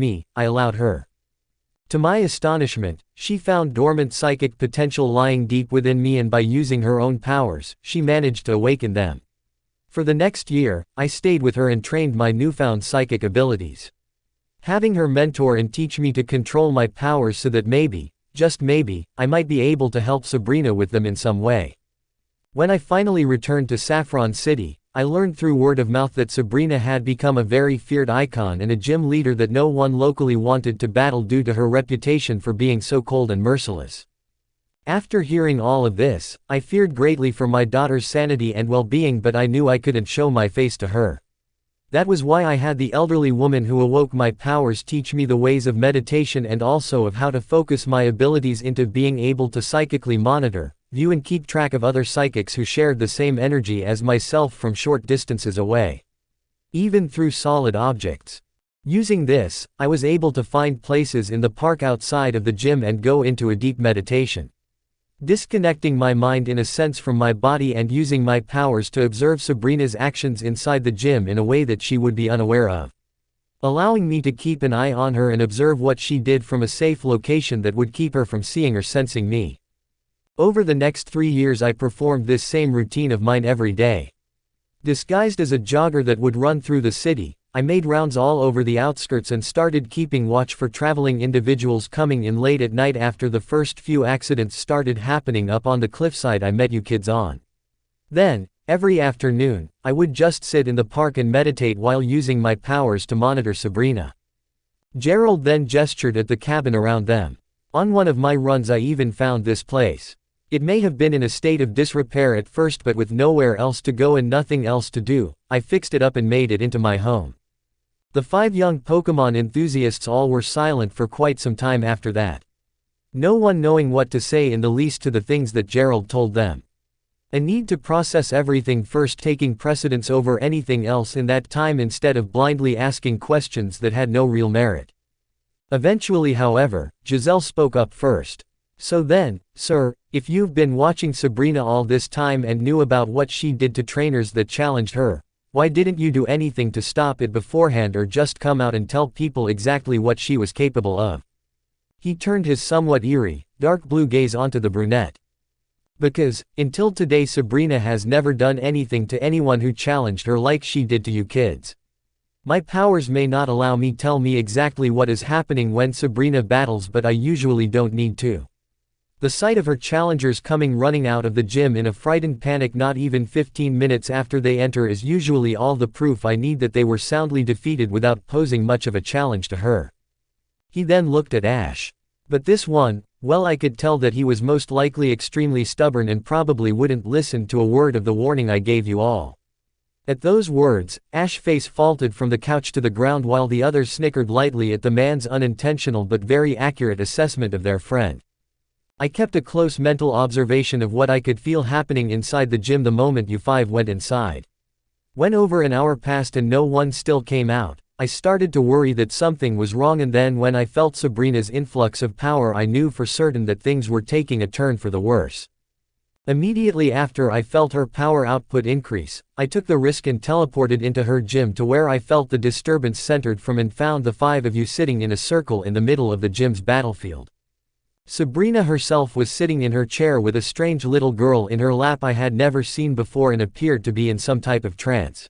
me, I allowed her. To my astonishment, she found dormant psychic potential lying deep within me, and by using her own powers, she managed to awaken them. For the next year, I stayed with her and trained my newfound psychic abilities. Having her mentor and teach me to control my powers so that maybe, just maybe, I might be able to help Sabrina with them in some way. When I finally returned to Saffron City, I learned through word of mouth that Sabrina had become a very feared icon and a gym leader that no one locally wanted to battle due to her reputation for being so cold and merciless. After hearing all of this, I feared greatly for my daughter's sanity and well-being, but I knew I couldn't show my face to her. That was why I had the elderly woman who awoke my powers teach me the ways of meditation and also of how to focus my abilities into being able to psychically monitor, view and keep track of other psychics who shared the same energy as myself from short distances away. Even through solid objects. Using this, I was able to find places in the park outside of the gym and go into a deep meditation. Disconnecting my mind in a sense from my body and using my powers to observe Sabrina's actions inside the gym in a way that she would be unaware of. Allowing me to keep an eye on her and observe what she did from a safe location that would keep her from seeing or sensing me. Over the next 3 years I performed this same routine of mine every day. Disguised as a jogger that would run through the city, I made rounds all over the outskirts and started keeping watch for traveling individuals coming in late at night after the first few accidents started happening up on the cliffside I met you kids on. Then, every afternoon, I would just sit in the park and meditate while using my powers to monitor Sabrina. Gerald then gestured at the cabin around them. On one of my runs I even found this place. It may have been in a state of disrepair at first, but with nowhere else to go and nothing else to do, I fixed it up and made it into my home. The 5 young Pokémon enthusiasts all were silent for quite some time after that. No one knowing what to say in the least to the things that Gerald told them. A need to process everything first taking precedence over anything else in that time instead of blindly asking questions that had no real merit. Eventually, however, Giselle spoke up first. So then, sir, if you've been watching Sabrina all this time and knew about what she did to trainers that challenged her, why didn't you do anything to stop it beforehand or just come out and tell people exactly what she was capable of? He turned his somewhat eerie, dark blue gaze onto the brunette. Because, until today Sabrina has never done anything to anyone who challenged her like she did to you kids. My powers may not allow me tell me exactly what is happening when Sabrina battles, but I usually don't need to. The sight of her challengers coming running out of the gym in a frightened panic not even 15 minutes after they enter is usually all the proof I need that they were soundly defeated without posing much of a challenge to her. He then looked at Ash. But this one, well, I could tell that he was most likely extremely stubborn and probably wouldn't listen to a word of the warning I gave you all. At those words, Ash's face faltered from the couch to the ground while the others snickered lightly at the man's unintentional but very accurate assessment of their friend. I kept a close mental observation of what I could feel happening inside the gym the moment you 5 went inside. When over an hour passed and no one still came out, I started to worry that something was wrong, and then when I felt Sabrina's influx of power I knew for certain that things were taking a turn for the worse. Immediately after I felt her power output increase, I took the risk and teleported into her gym to where I felt the disturbance centered from and found the 5 of you sitting in a circle in the middle of the gym's battlefield. Sabrina herself was sitting in her chair with a strange little girl in her lap I had never seen before and appeared to be in some type of trance.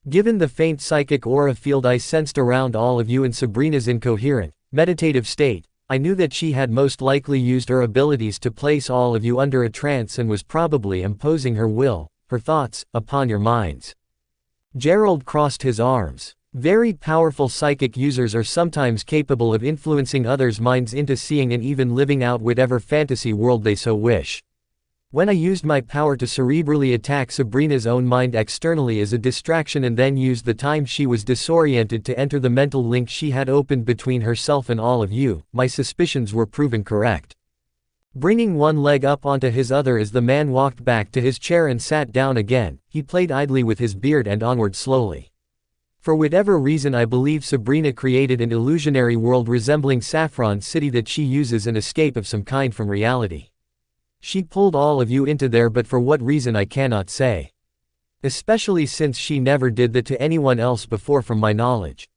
Given the faint psychic aura field I sensed around all of you in Sabrina's incoherent, meditative state, I knew that she had most likely used her abilities to place all of you under a trance and was probably imposing her will, her thoughts, upon your minds. Gerald crossed his arms. Very powerful psychic users are sometimes capable of influencing others' minds into seeing and even living out whatever fantasy world they so wish. When I used my power to cerebrally attack Sabrina's own mind externally as a distraction and then used the time she was disoriented to enter the mental link she had opened between herself and all of you, my suspicions were proven correct. Bringing one leg up onto his other as the man walked back to his chair and sat down again, he played idly with his beard and onward slowly. For whatever reason I believe Sabrina created an illusionary world resembling Saffron City that she uses an escape of some kind from reality. She pulled all of you into there, but for what reason I cannot say. Especially since she never did that to anyone else before from my knowledge.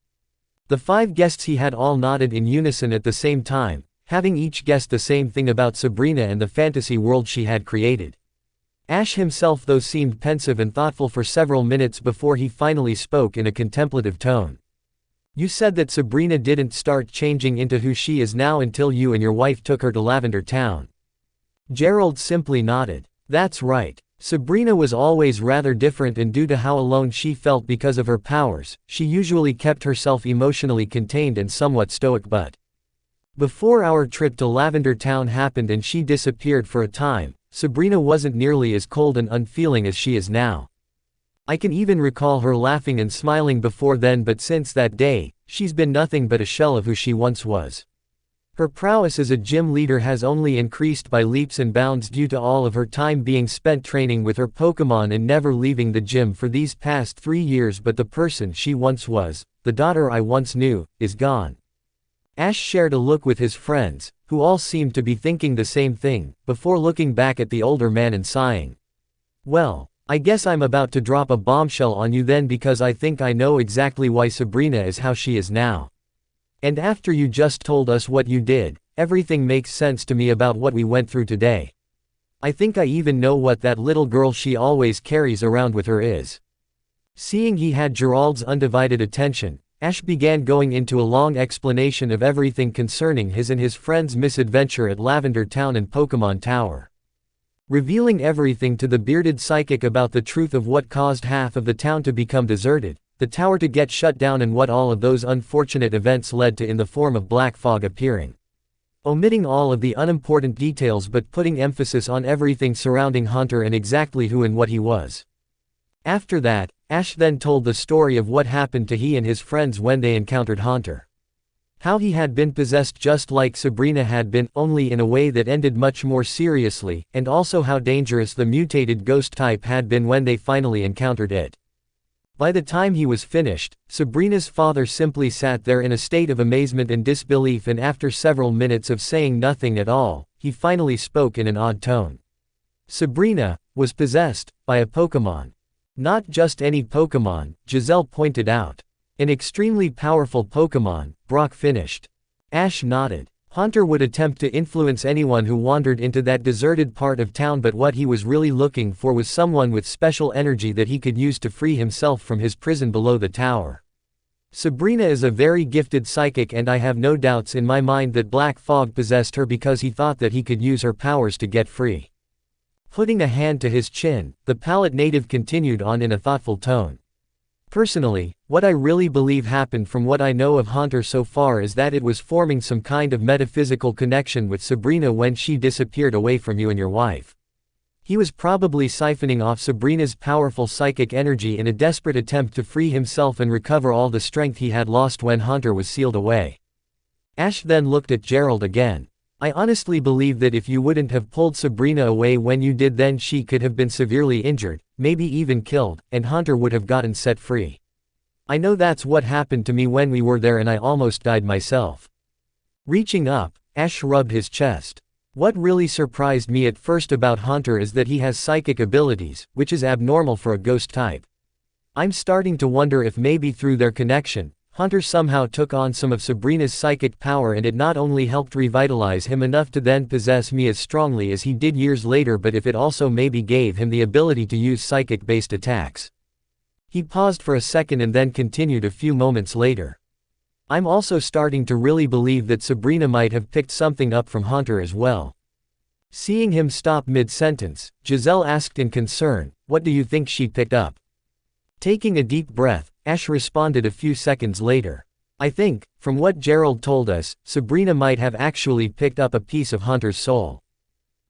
The 5 guests he had all nodded in unison at the same time, having each guessed the same thing about Sabrina and the fantasy world she had created. Ash himself though seemed pensive and thoughtful for several minutes before he finally spoke in a contemplative tone. You said that Sabrina didn't start changing into who she is now until you and your wife took her to Lavender Town. Gerald simply nodded. That's right. Sabrina was always rather different, and due to how alone she felt because of her powers, she usually kept herself emotionally contained and somewhat stoic, but before our trip to Lavender Town happened and she disappeared for a time, Sabrina wasn't nearly as cold and unfeeling as she is now. I can even recall her laughing and smiling before then, but since that day, she's been nothing but a shell of who she once was. Her prowess as a gym leader has only increased by leaps and bounds due to all of her time being spent training with her Pokémon and never leaving the gym for these past 3 years, but the person she once was, the daughter I once knew, is gone. Ash shared a look with his friends, who all seemed to be thinking the same thing, before looking back at the older man and sighing. Well, I guess I'm about to drop a bombshell on you then, because I think I know exactly why Sabrina is how she is now. And after you just told us what you did, everything makes sense to me about what we went through today. I think I even know what that little girl she always carries around with her is. Seeing he had Gerald's undivided attention, Ash began going into a long explanation of everything concerning his and his friends' misadventure at Lavender Town and Pokémon Tower. Revealing everything to the bearded psychic about the truth of what caused half of the town to become deserted, the tower to get shut down, and what all of those unfortunate events led to in the form of black fog appearing. Omitting all of the unimportant details but putting emphasis on everything surrounding Hunter and exactly who and what he was. After that, Ash then told the story of what happened to he and his friends when they encountered Hunter. How he had been possessed just like Sabrina had been, only in a way that ended much more seriously, and also how dangerous the mutated ghost type had been when they finally encountered it. By the time he was finished, Sabrina's father simply sat there in a state of amazement and disbelief, and after several minutes of saying nothing at all, he finally spoke in an odd tone. Sabrina was possessed by a Pokémon. Not just any Pokémon, Giselle pointed out. An extremely powerful Pokémon, Brock finished. Ash nodded. Hunter would attempt to influence anyone who wandered into that deserted part of town, but what he was really looking for was someone with special energy that he could use to free himself from his prison below the tower. Sabrina is a very gifted psychic, and I have no doubts in my mind that Black Fog possessed her because he thought that he could use her powers to get free. Putting a hand to his chin, the Palette native continued on in a thoughtful tone. Personally, what I really believe happened from what I know of Hunter so far is that it was forming some kind of metaphysical connection with Sabrina when she disappeared away from you and your wife. He was probably siphoning off Sabrina's powerful psychic energy in a desperate attempt to free himself and recover all the strength he had lost when Hunter was sealed away. Ash then looked at Gerald again. I honestly believe that if you wouldn't have pulled Sabrina away when you did, then she could have been severely injured, maybe even killed, and Hunter would have gotten set free. I know that's what happened to me when we were there, and I almost died myself. Reaching up, Ash rubbed his chest. What really surprised me at first about Hunter is that he has psychic abilities, which is abnormal for a ghost type. I'm starting to wonder if maybe through their connection, Hunter somehow took on some of Sabrina's psychic power, and it not only helped revitalize him enough to then possess me as strongly as he did years later, but if it also maybe gave him the ability to use psychic-based attacks. He paused for a second and then continued a few moments later. I'm also starting to really believe that Sabrina might have picked something up from Hunter as well. Seeing him stop mid-sentence, Giselle asked in concern, what do you think she picked up? Taking a deep breath, Ash responded a few seconds later. I think, from what Gerald told us, Sabrina might have actually picked up a piece of Hunter's soul.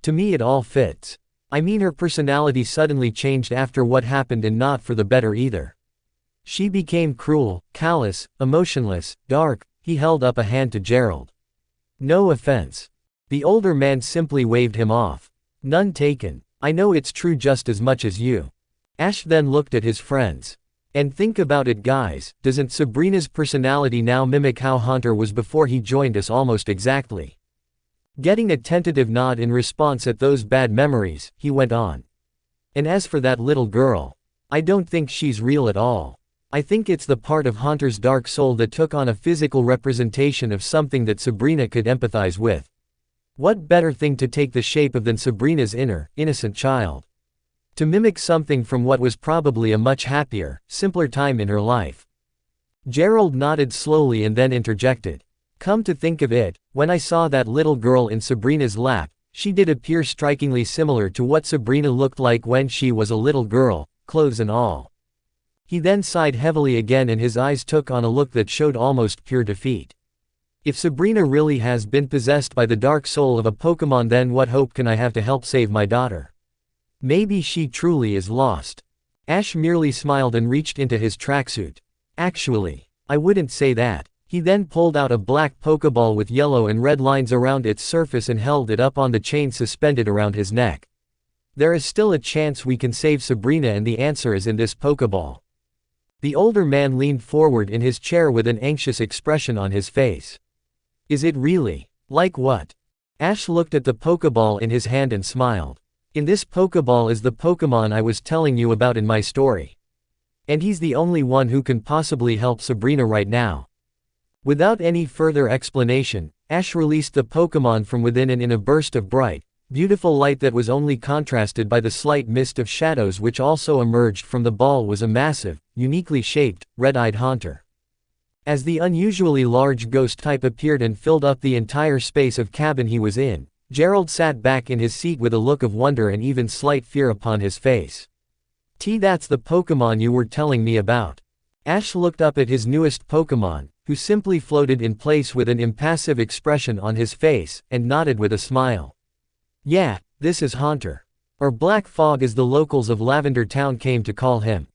To me it all fits. I mean, her personality suddenly changed after what happened, and not for the better either. She became cruel, callous, emotionless, dark. He held up a hand to Gerald. No offense. The older man simply waved him off. None taken. I know it's true just as much as you. Ash then looked at his friends. And think about it, guys, doesn't Sabrina's personality now mimic how Hunter was before he joined us almost exactly? Getting a tentative nod in response at those bad memories, he went on. And as for that little girl, I don't think she's real at all. I think it's the part of Haunter's dark soul that took on a physical representation of something that Sabrina could empathize with. What better thing to take the shape of than Sabrina's inner, innocent child? To mimic something from what was probably a much happier, simpler time in her life. Gerald nodded slowly and then interjected. Come to think of it, when I saw that little girl in Sabrina's lap, she did appear strikingly similar to what Sabrina looked like when she was a little girl, clothes and all. He then sighed heavily again and his eyes took on a look that showed almost pure defeat. If Sabrina really has been possessed by the dark soul of a Pokémon, then what hope can I have to help save my daughter? Maybe she truly is lost. Ash merely smiled and reached into his tracksuit. Actually, I wouldn't say that. He then pulled out a black Pokeball with yellow and red lines around its surface and held it up on the chain suspended around his neck. There is still a chance we can save Sabrina, and the answer is in this Pokeball. The older man leaned forward in his chair with an anxious expression on his face. Is it really? Like what? Ash looked at the Pokeball in his hand and smiled. In this Pokeball is the Pokémon I was telling you about in my story. And he's the only one who can possibly help Sabrina right now. Without any further explanation, Ash released the Pokémon from within and in a burst of bright, beautiful light that was only contrasted by the slight mist of shadows which also emerged from the ball was a massive, uniquely shaped, red-eyed Haunter. As the unusually large ghost type appeared and filled up the entire space of cabin he was in, Gerald sat back in his seat with a look of wonder and even slight fear upon his face. That's the Pokémon you were telling me about. Ash looked up at his newest Pokémon, who simply floated in place with an impassive expression on his face, and nodded with a smile. Yeah, this is Haunter. Or Black Fog as the locals of Lavender Town came to call him.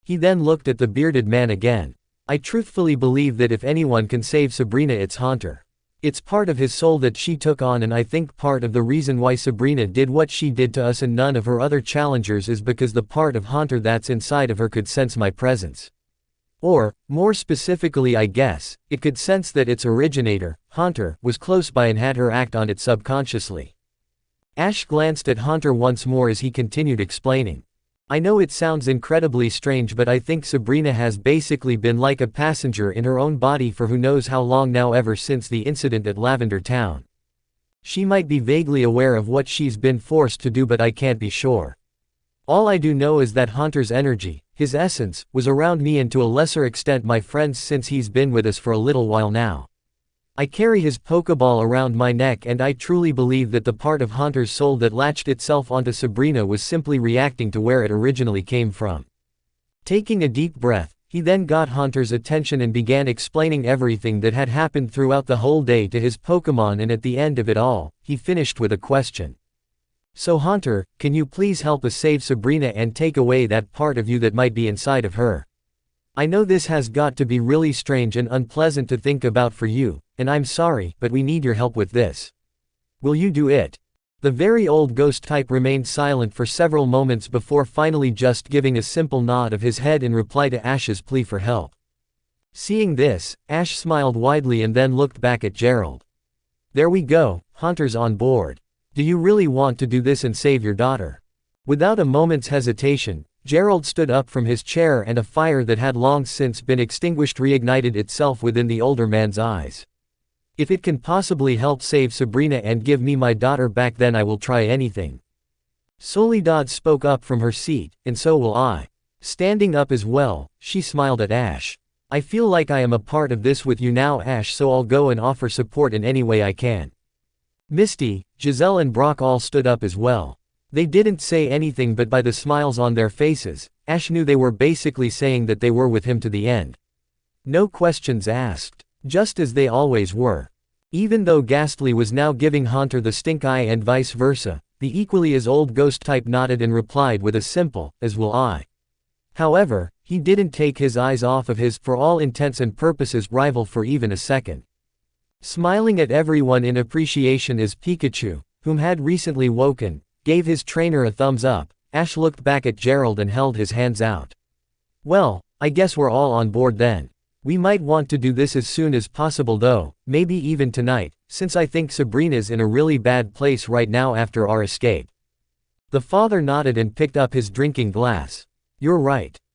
He then looked at the bearded man again. I truthfully believe that if anyone can save Sabrina, it's Haunter. It's part of his soul that she took on, and I think part of the reason why Sabrina did what she did to us and none of her other challengers is because the part of Haunter that's inside of her could sense my presence. Or, more specifically I guess, it could sense that its originator, Haunter, was close by and had her act on it subconsciously. Ash glanced at Haunter once more as he continued explaining. I know it sounds incredibly strange, but I think Sabrina has basically been like a passenger in her own body for who knows how long now, ever since the incident at Lavender Town. She might be vaguely aware of what she's been forced to do, but I can't be sure. All I do know is that Haunter's energy, his essence, was around me and to a lesser extent my friends since he's been with us for a little while now. I carry his Pokeball around my neck, and I truly believe that the part of Haunter's soul that latched itself onto Sabrina was simply reacting to where it originally came from. Taking a deep breath, he then got Haunter's attention and began explaining everything that had happened throughout the whole day to his Pokemon, and at the end of it all, he finished with a question. So Haunter, can you please help us save Sabrina and take away that part of you that might be inside of her? I know this has got to be really strange and unpleasant to think about for you, and I'm sorry, but we need your help with this. Will you do it? The very old ghost type remained silent for several moments before finally just giving a simple nod of his head in reply to Ash's plea for help. Seeing this, Ash smiled widely and then looked back at Gerald. There we go, Haunter's on board. Do you really want to do this and save your daughter? Without a moment's hesitation, Gerald stood up from his chair and a fire that had long since been extinguished reignited itself within the older man's eyes. If it can possibly help save Sabrina and give me my daughter back, then I will try anything. Soledad spoke up from her seat, and so will I. Standing up as well, she smiled at Ash. I feel like I am a part of this with you now, Ash, so I'll go and offer support in any way I can. Misty, Giselle and Brock all stood up as well. They didn't say anything, but by the smiles on their faces, Ash knew they were basically saying that they were with him to the end. No questions asked, just as they always were. Even though Ghastly was now giving Haunter the stink eye and vice versa, the equally as old ghost type nodded and replied with a simple, as will I. However, he didn't take his eyes off of his, for all intents and purposes, rival for even a second. Smiling at everyone in appreciation as Pikachu, whom had recently woken, gave his trainer a thumbs up, Ash looked back at Gerald and held his hands out. Well, I guess we're all on board then. We might want to do this as soon as possible though, maybe even tonight, since I think Sabrina's in a really bad place right now after our escape. The father nodded and picked up his drinking glass. You're right.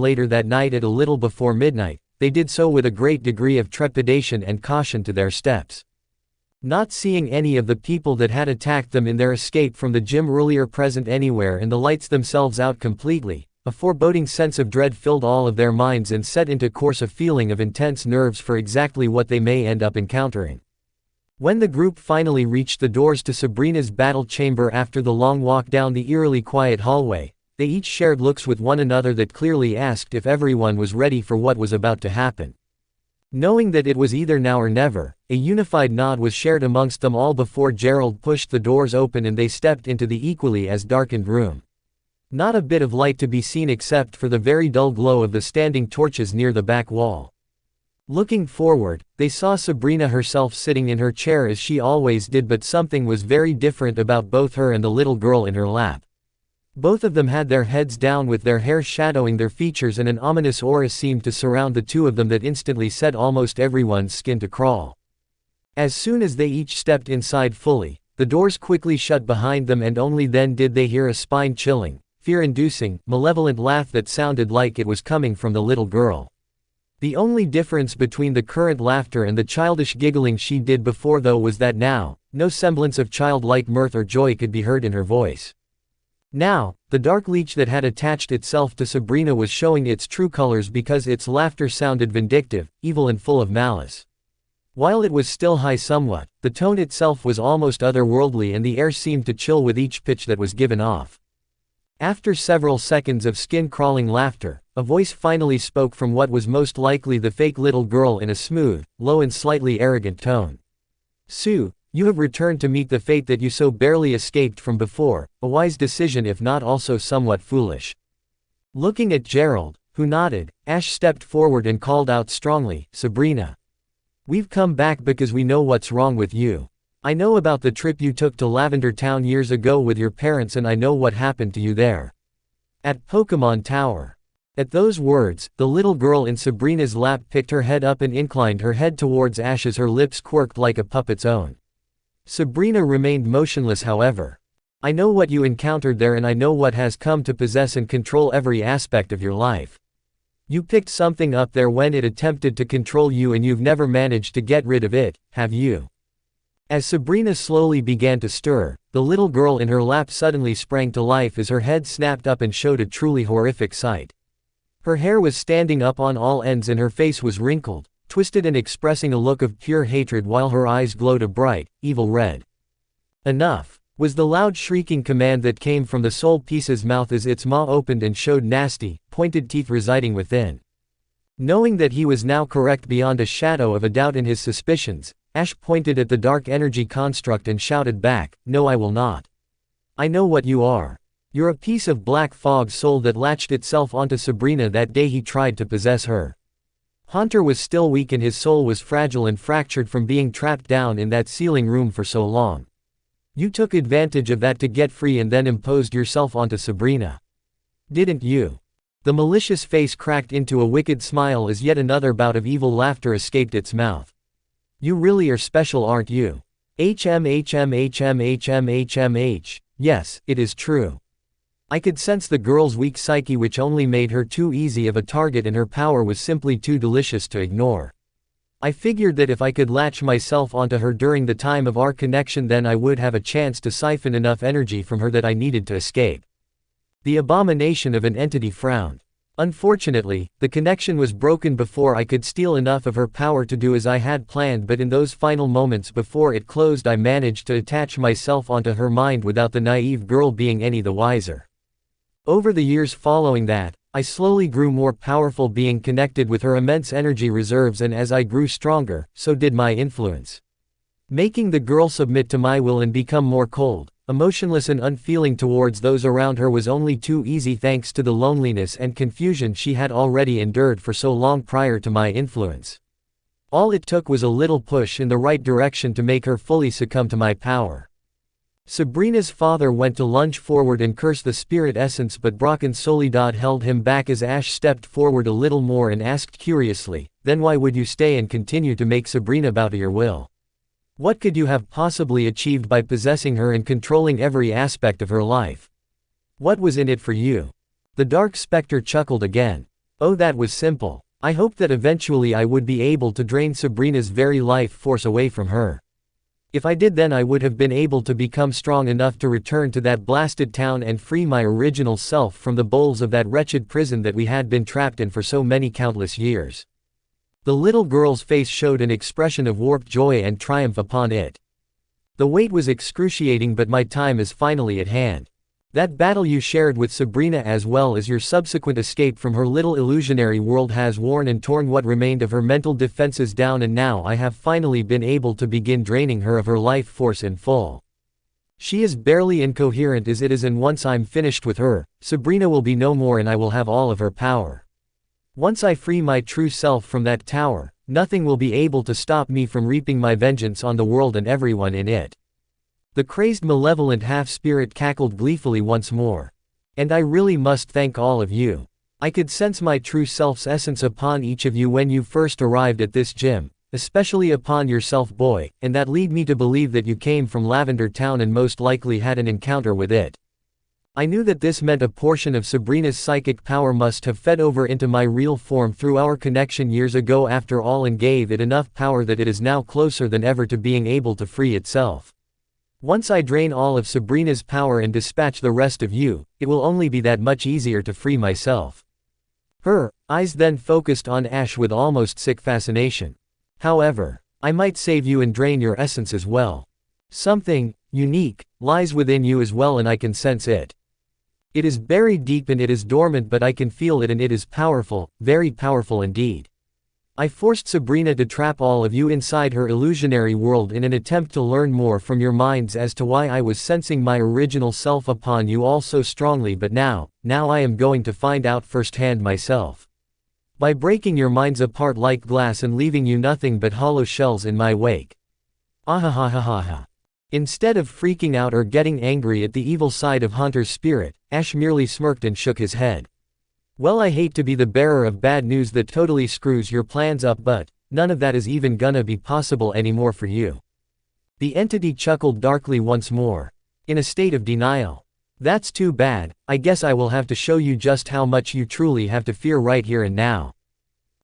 later that night at a little before midnight, they did so with a great degree of trepidation and caution to their steps. Not seeing any of the people that had attacked them in their escape from the gym earlier present anywhere and the lights themselves out completely, a foreboding sense of dread filled all of their minds and set into course a feeling of intense nerves for exactly what they may end up encountering. When the group finally reached the doors to Sabrina's battle chamber after the long walk down the eerily quiet hallway, they each shared looks with one another that clearly asked if everyone was ready for what was about to happen. Knowing that it was either now or never, a unified nod was shared amongst them all before Gerald pushed the doors open and they stepped into the equally as darkened room. Not a bit of light to be seen except for the very dull glow of the standing torches near the back wall. Looking forward, they saw Sabrina herself sitting in her chair as she always did, but something was very different about both her and the little girl in her lap. Both of them had their heads down with their hair shadowing their features, and an ominous aura seemed to surround the two of them that instantly set almost everyone's skin to crawl. As soon as they each stepped inside fully, the doors quickly shut behind them, and only then did they hear a spine-chilling, fear-inducing, malevolent laugh that sounded like it was coming from the little girl. The only difference between the current laughter and the childish giggling she did before though was that now, no semblance of childlike mirth or joy could be heard in her voice. Now, the dark leech that had attached itself to Sabrina was showing its true colors because its laughter sounded vindictive, evil and full of malice. While it was still high somewhat, the tone itself was almost otherworldly and the air seemed to chill with each pitch that was given off. After several seconds of skin-crawling laughter, a voice finally spoke from what was most likely the fake little girl in a smooth, low and slightly arrogant tone. "Sue, you have returned to meet the fate that you so barely escaped from before, a wise decision if not also somewhat foolish." Looking at Gerald, who nodded, Ash stepped forward and called out strongly, "Sabrina. We've come back because we know what's wrong with you. I know about the trip you took to Lavender Town years ago with your parents, and I know what happened to you there. At Pokémon Tower." At those words, the little girl in Sabrina's lap picked her head up and inclined her head towards Ash as her lips quirked like a puppet's own. Sabrina remained motionless however. "I know what you encountered there, and I know what has come to possess and control every aspect of your life. You picked something up there when it attempted to control you, and you've never managed to get rid of it, have you?" As Sabrina slowly began to stir, the little girl in her lap suddenly sprang to life as her head snapped up and showed a truly horrific sight. Her hair was standing up on all ends and her face was wrinkled, twisted and expressing a look of pure hatred while her eyes glowed a bright, evil red. "Enough," was the loud shrieking command that came from the soul piece's mouth as its maw opened and showed nasty, pointed teeth residing within. Knowing that he was now correct beyond a shadow of a doubt in his suspicions, Ash pointed at the dark energy construct and shouted back, "No, I will not. I know what you are. You're a piece of black fog soul that latched itself onto Sabrina that day he tried to possess her. Haunter was still weak and his soul was fragile and fractured from being trapped down in that ceiling room for so long. You took advantage of that to get free and then imposed yourself onto Sabrina. Didn't you?" The malicious face cracked into a wicked smile as yet another bout of evil laughter escaped its mouth. "You really are special, aren't you? HMHMHMHMHMH. Yes, it is true. I could sense the girl's weak psyche, which only made her too easy of a target, and her power was simply too delicious to ignore. I figured that if I could latch myself onto her during the time of our connection, then I would have a chance to siphon enough energy from her that I needed to escape." The abomination of an entity frowned. Unfortunately, the connection was broken before I could steal enough of her power to do as I had planned, but in those final moments before it closed I managed to attach myself onto her mind without the naive girl being any the wiser. Over the years following that, I slowly grew more powerful, being connected with her immense energy reserves, and as I grew stronger, so did my influence. Making the girl submit to my will and become more cold, emotionless and unfeeling towards those around her was only too easy thanks to the loneliness and confusion she had already endured for so long prior to my influence. All it took was a little push in the right direction to make her fully succumb to my power. Sabrina's father went to lunge forward and curse the spirit essence, but Brock and Soledad held him back as Ash stepped forward a little more and asked curiously, "Then why would you stay and continue to make Sabrina bow to your will? What could you have possibly achieved by possessing her and controlling every aspect of her life? What was in it for you?" The Dark Spectre chuckled again. "Oh, that was simple. I hoped that eventually I would be able to drain Sabrina's very life force away from her. If I did, then I would have been able to become strong enough to return to that blasted town and free my original self from the bolts of that wretched prison that we had been trapped in for so many countless years." The little girl's face showed an expression of warped joy and triumph upon it. "The wait was excruciating, but my time is finally at hand. That battle you shared with Sabrina as well as your subsequent escape from her little illusionary world has worn and torn what remained of her mental defenses down, and now I have finally been able to begin draining her of her life force in full. She is barely incoherent as it is, and once I'm finished with her, Sabrina will be no more and I will have all of her power. Once I free my true self from that tower, nothing will be able to stop me from reaping my vengeance on the world and everyone in it." The crazed malevolent half-spirit cackled gleefully once more. "And I really must thank all of you. I could sense my true self's essence upon each of you when you first arrived at this gym, especially upon yourself, boy, and that lead me to believe that you came from Lavender Town and most likely had an encounter with it. I knew that this meant a portion of Sabrina's psychic power must have fed over into my real form through our connection years ago after all, and gave it enough power that it is now closer than ever to being able to free itself. Once I drain all of Sabrina's power and dispatch the rest of you, it will only be that much easier to free myself." Her eyes then focused on Ash with almost sick fascination. "However, I might save you and drain your essence as well. Something unique lies within you as well, and I can sense it. It is buried deep and it is dormant, but I can feel it, and it is powerful, very powerful indeed. I forced Sabrina to trap all of you inside her illusionary world in an attempt to learn more from your minds as to why I was sensing my original self upon you all so strongly, but now I am going to find out firsthand myself. By breaking your minds apart like glass and leaving you nothing but hollow shells in my wake." Ahahahaha. Instead of freaking out or getting angry at the evil side of Hunter's spirit, Ash merely smirked and shook his head. "Well, I hate to be the bearer of bad news that totally screws your plans up, but none of that is even gonna be possible anymore for you." The entity chuckled darkly once more, in a state of denial. "That's too bad. I guess I will have to show you just how much you truly have to fear right here and now."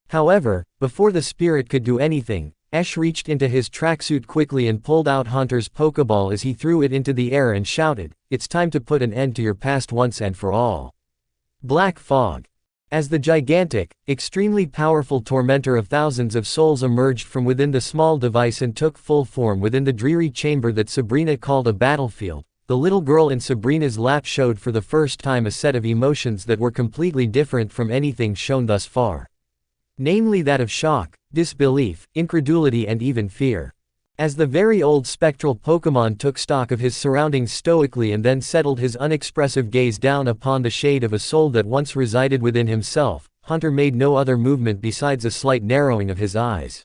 However, before the spirit could do anything, Ash reached into his tracksuit quickly and pulled out Hunter's Pokeball as he threw it into the air and shouted, "It's time to put an end to your past once and for all." Black fog. As the gigantic, extremely powerful tormentor of thousands of souls emerged from within the small device and took full form within the dreary chamber that Sabrina called a battlefield, the little girl in Sabrina's lap showed for the first time a set of emotions that were completely different from anything shown thus far. Namely that of shock, disbelief, incredulity, and even fear. As the very old spectral Pokémon took stock of his surroundings stoically and then settled his unexpressive gaze down upon the shade of a soul that once resided within himself, Hunter made no other movement besides a slight narrowing of his eyes.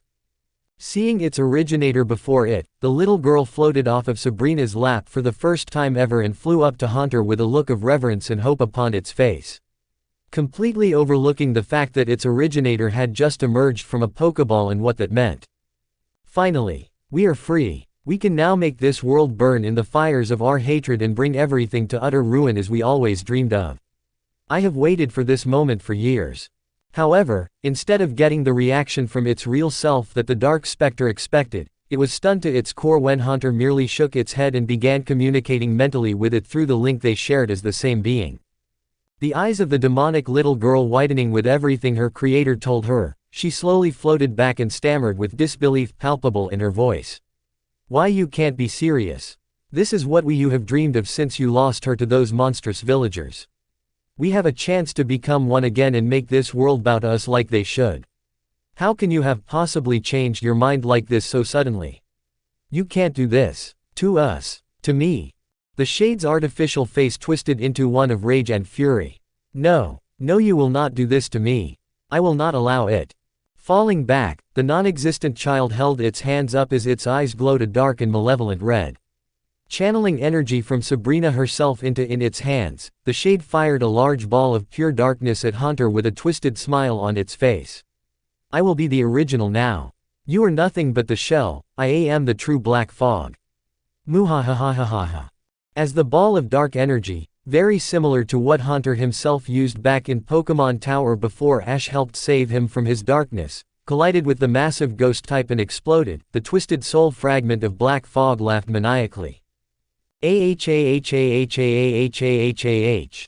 Seeing its originator before it, the little girl floated off of Sabrina's lap for the first time ever and flew up to Hunter with a look of reverence and hope upon its face. Completely overlooking the fact that its originator had just emerged from a Pokeball and what that meant. "Finally, we are free. We can now make this world burn in the fires of our hatred and bring everything to utter ruin as we always dreamed of. I have waited for this moment for years." However, instead of getting the reaction from its real self that the Dark Spectre expected, it was stunned to its core when Hunter merely shook its head and began communicating mentally with it through the link they shared as the same being. The eyes of the demonic little girl widening with everything her creator told her, she slowly floated back and stammered with disbelief palpable in her voice. Why, you can't be serious. This is what you have dreamed of since you lost her to those monstrous villagers. We have a chance to become one again and make this world bow to us like they should. How can you have possibly changed your mind like this so suddenly? You can't do this. To us. To me. The Shade's artificial face twisted into one of rage and fury. No. No, you will not do this to me. I will not allow it. Falling back, the non-existent child held its hands up as its eyes glowed a dark and malevolent red. Channeling energy from Sabrina herself into its hands, the Shade fired a large ball of pure darkness at Hunter with a twisted smile on its face. I will be the original now. You are nothing but the shell, I am the true black fog. Muhahahahaha. As the ball of dark energy, very similar to what Hunter himself used back in Pokémon Tower before Ash helped save him from his darkness, collided with the massive ghost type and exploded, the twisted soul fragment of black fog laughed maniacally. Ahahahahahahahahah.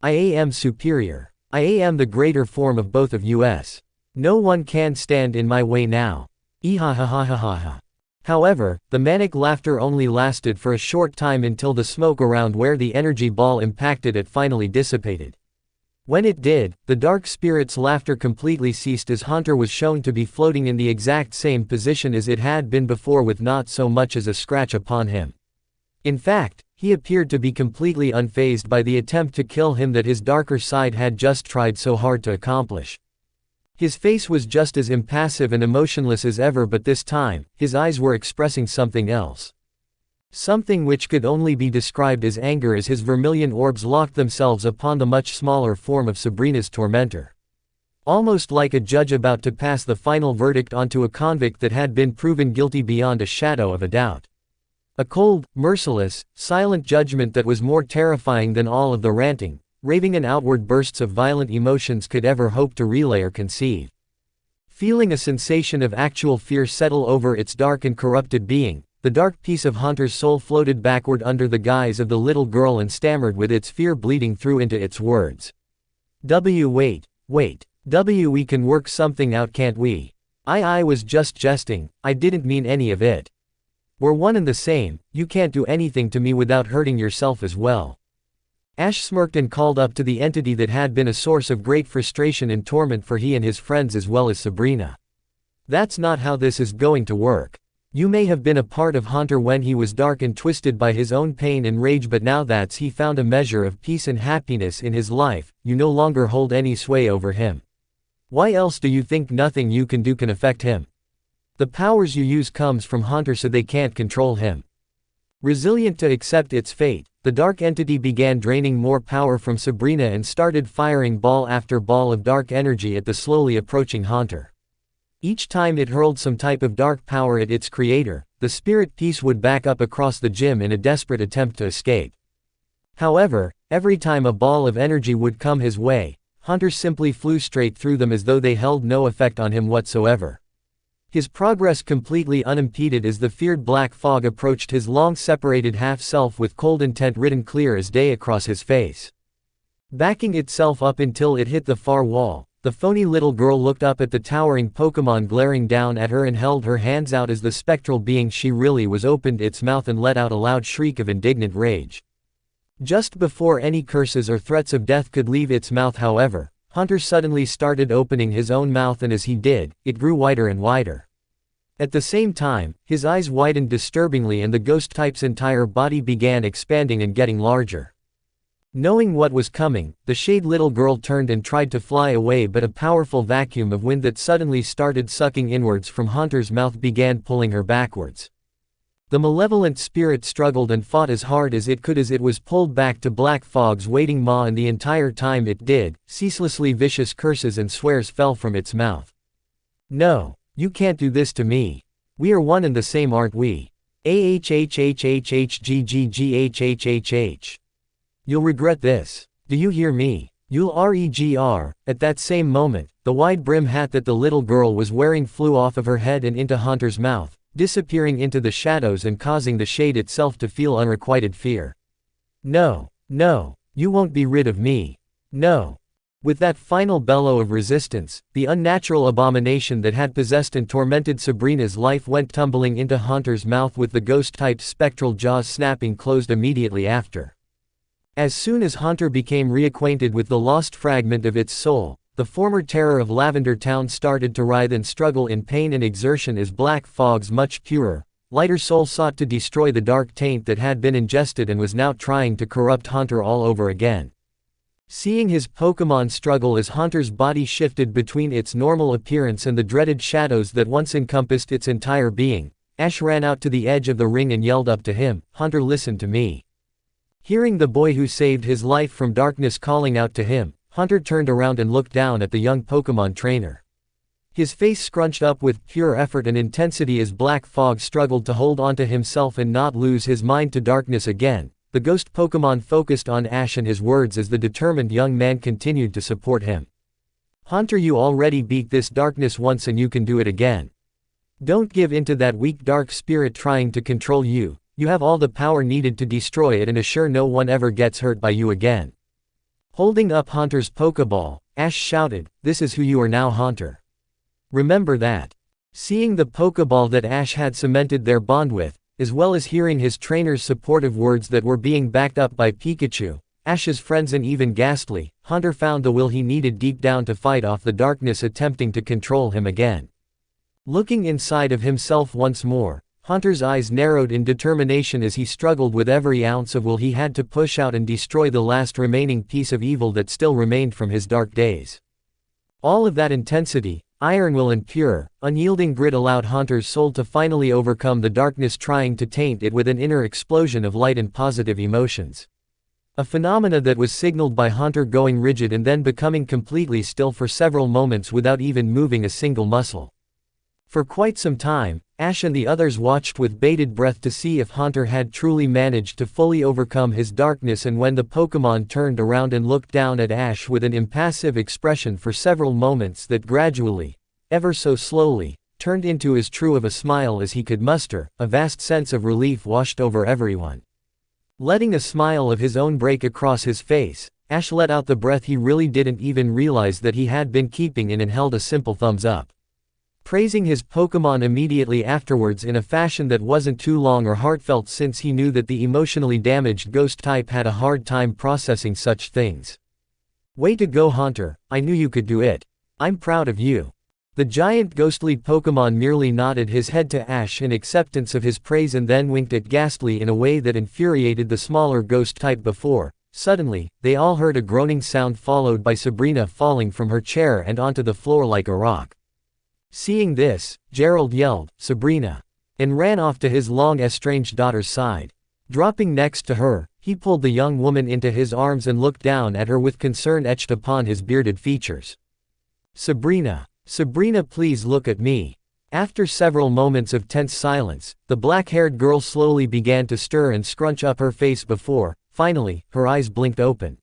I am superior. I am the greater form of both of us. No one can stand in my way now. Ehahahahaha. However, the manic laughter only lasted for a short time until the smoke around where the energy ball impacted it finally dissipated. When it did, the dark spirit's laughter completely ceased as Hunter was shown to be floating in the exact same position as it had been before with not so much as a scratch upon him. In fact, he appeared to be completely unfazed by the attempt to kill him that his darker side had just tried so hard to accomplish. His face was just as impassive and emotionless as ever, but this time, his eyes were expressing something else. Something which could only be described as anger as his vermilion orbs locked themselves upon the much smaller form of Sabrina's tormentor. Almost like a judge about to pass the final verdict onto a convict that had been proven guilty beyond a shadow of a doubt. A cold, merciless, silent judgment that was more terrifying than all of the ranting, raving and outward bursts of violent emotions could ever hope to relay or conceive. Feeling a sensation of actual fear settle over its dark and corrupted being, the dark piece of Hunter's soul floated backward under the guise of the little girl and stammered with its fear bleeding through into its words. Wait. We can work something out, can't we? I was just jesting, I didn't mean any of it. We're one and the same, you can't do anything to me without hurting yourself as well. Ash smirked and called up to the entity that had been a source of great frustration and torment for he and his friends as well as Sabrina. That's not how this is going to work. You may have been a part of Hunter when he was dark and twisted by his own pain and rage, but now that's he found a measure of peace and happiness in his life, you no longer hold any sway over him. Why else do you think nothing you can do can affect him? The powers you use comes from Hunter, so they can't control him. Resilient to accept its fate, the dark entity began draining more power from Sabrina and started firing ball after ball of dark energy at the slowly approaching Hunter. Each time it hurled some type of dark power at its creator, the spirit piece would back up across the gym in a desperate attempt to escape. However, every time a ball of energy would come his way, Hunter simply flew straight through them as though they held no effect on him whatsoever. His progress completely unimpeded as the feared black fog approached his long-separated half-self with cold intent written clear as day across his face. Backing itself up until it hit the far wall, the phony little girl looked up at the towering Pokémon glaring down at her and held her hands out as the spectral being she really was opened its mouth and let out a loud shriek of indignant rage. Just before any curses or threats of death could leave its mouth, however, Hunter suddenly started opening his own mouth, and as he did, it grew wider and wider. At the same time, his eyes widened disturbingly and the ghost type's entire body began expanding and getting larger. Knowing what was coming, the Shade little girl turned and tried to fly away, but a powerful vacuum of wind that suddenly started sucking inwards from Hunter's mouth began pulling her backwards. The malevolent spirit struggled and fought as hard as it could as it was pulled back to Black Fog's waiting maw, and the entire time it did, ceaselessly vicious curses and swears fell from its mouth. No, you can't do this to me. We are one and the same, aren't we? Ahhhhhggghhhhh. You'll regret this. Do you hear me? You'll regr. At that same moment, the wide brim hat that the little girl was wearing flew off of her head and into Hunter's mouth, disappearing into the shadows and causing the Shade itself to feel unrequited fear. No, you won't be rid of me. No. With that final bellow of resistance, the unnatural abomination that had possessed and tormented Sabrina's life went tumbling into Haunter's mouth with the ghost-typed spectral jaws snapping closed immediately after. As soon as Haunter became reacquainted with the lost fragment of its soul, the former terror of Lavender Town started to writhe and struggle in pain and exertion as Black Fog's much purer, lighter soul sought to destroy the dark taint that had been ingested and was now trying to corrupt Haunter all over again. Seeing his Pokémon struggle as Haunter's body shifted between its normal appearance and the dreaded shadows that once encompassed its entire being, Ash ran out to the edge of the ring and yelled up to him, "Haunter, listen to me." Hearing the boy who saved his life from darkness calling out to him, Haunter turned around and looked down at the young Pokémon trainer. His face scrunched up with pure effort and intensity as Black Fog struggled to hold onto himself and not lose his mind to darkness again. The ghost Pokémon focused on Ash and his words as the determined young man continued to support him. "Haunter, you already beat this darkness once and you can do it again. Don't give in to that weak dark spirit trying to control you. You have all the power needed to destroy it and assure no one ever gets hurt by you again." Holding up Haunter's Pokeball, Ash shouted, "This is who you are now, Haunter. Remember that." Seeing the Pokeball that Ash had cemented their bond with, as well as hearing his trainer's supportive words that were being backed up by Pikachu, Ash's friends and even Ghastly, Haunter found the will he needed deep down to fight off the darkness attempting to control him again. Looking inside of himself once more, Haunter's eyes narrowed in determination as he struggled with every ounce of will he had to push out and destroy the last remaining piece of evil that still remained from his dark days. All of that intensity, iron will and pure, unyielding grit allowed Haunter's soul to finally overcome the darkness trying to taint it with an inner explosion of light and positive emotions. A phenomena that was signaled by Haunter going rigid and then becoming completely still for several moments without even moving a single muscle. For quite some time, Ash and the others watched with bated breath to see if Haunter had truly managed to fully overcome his darkness, and when the Pokémon turned around and looked down at Ash with an impassive expression for several moments that gradually, ever so slowly, turned into as true of a smile as he could muster, a vast sense of relief washed over everyone. Letting a smile of his own break across his face, Ash let out the breath he really didn't even realize that he had been keeping in and held a simple thumbs up. Praising his Pokémon immediately afterwards in a fashion that wasn't too long or heartfelt, since he knew that the emotionally damaged ghost type had a hard time processing such things. "Way to go, Haunter, I knew you could do it. I'm proud of you." The giant ghostly Pokémon merely nodded his head to Ash in acceptance of his praise and then winked at Ghastly in a way that infuriated the smaller ghost type before. Suddenly, they all heard a groaning sound followed by Sabrina falling from her chair and onto the floor like a rock. Seeing this, Gerald yelled, "Sabrina!" and ran off to his long-estranged daughter's side. Dropping next to her, he pulled the young woman into his arms and looked down at her with concern etched upon his bearded features. "Sabrina! Sabrina, please look at me." After several moments of tense silence, the black-haired girl slowly began to stir and scrunch up her face before, finally, her eyes blinked open.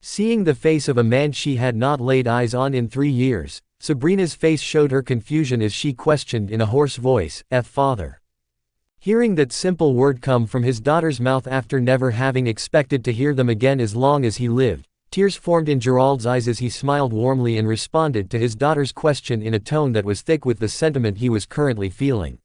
Seeing the face of a man she had not laid eyes on in 3 years, Sabrina's face showed her confusion as she questioned in a hoarse voice, "Father?" Hearing that simple word come from his daughter's mouth after never having expected to hear them again as long as he lived, tears formed in Gerald's eyes as he smiled warmly and responded to his daughter's question in a tone that was thick with the sentiment he was currently feeling.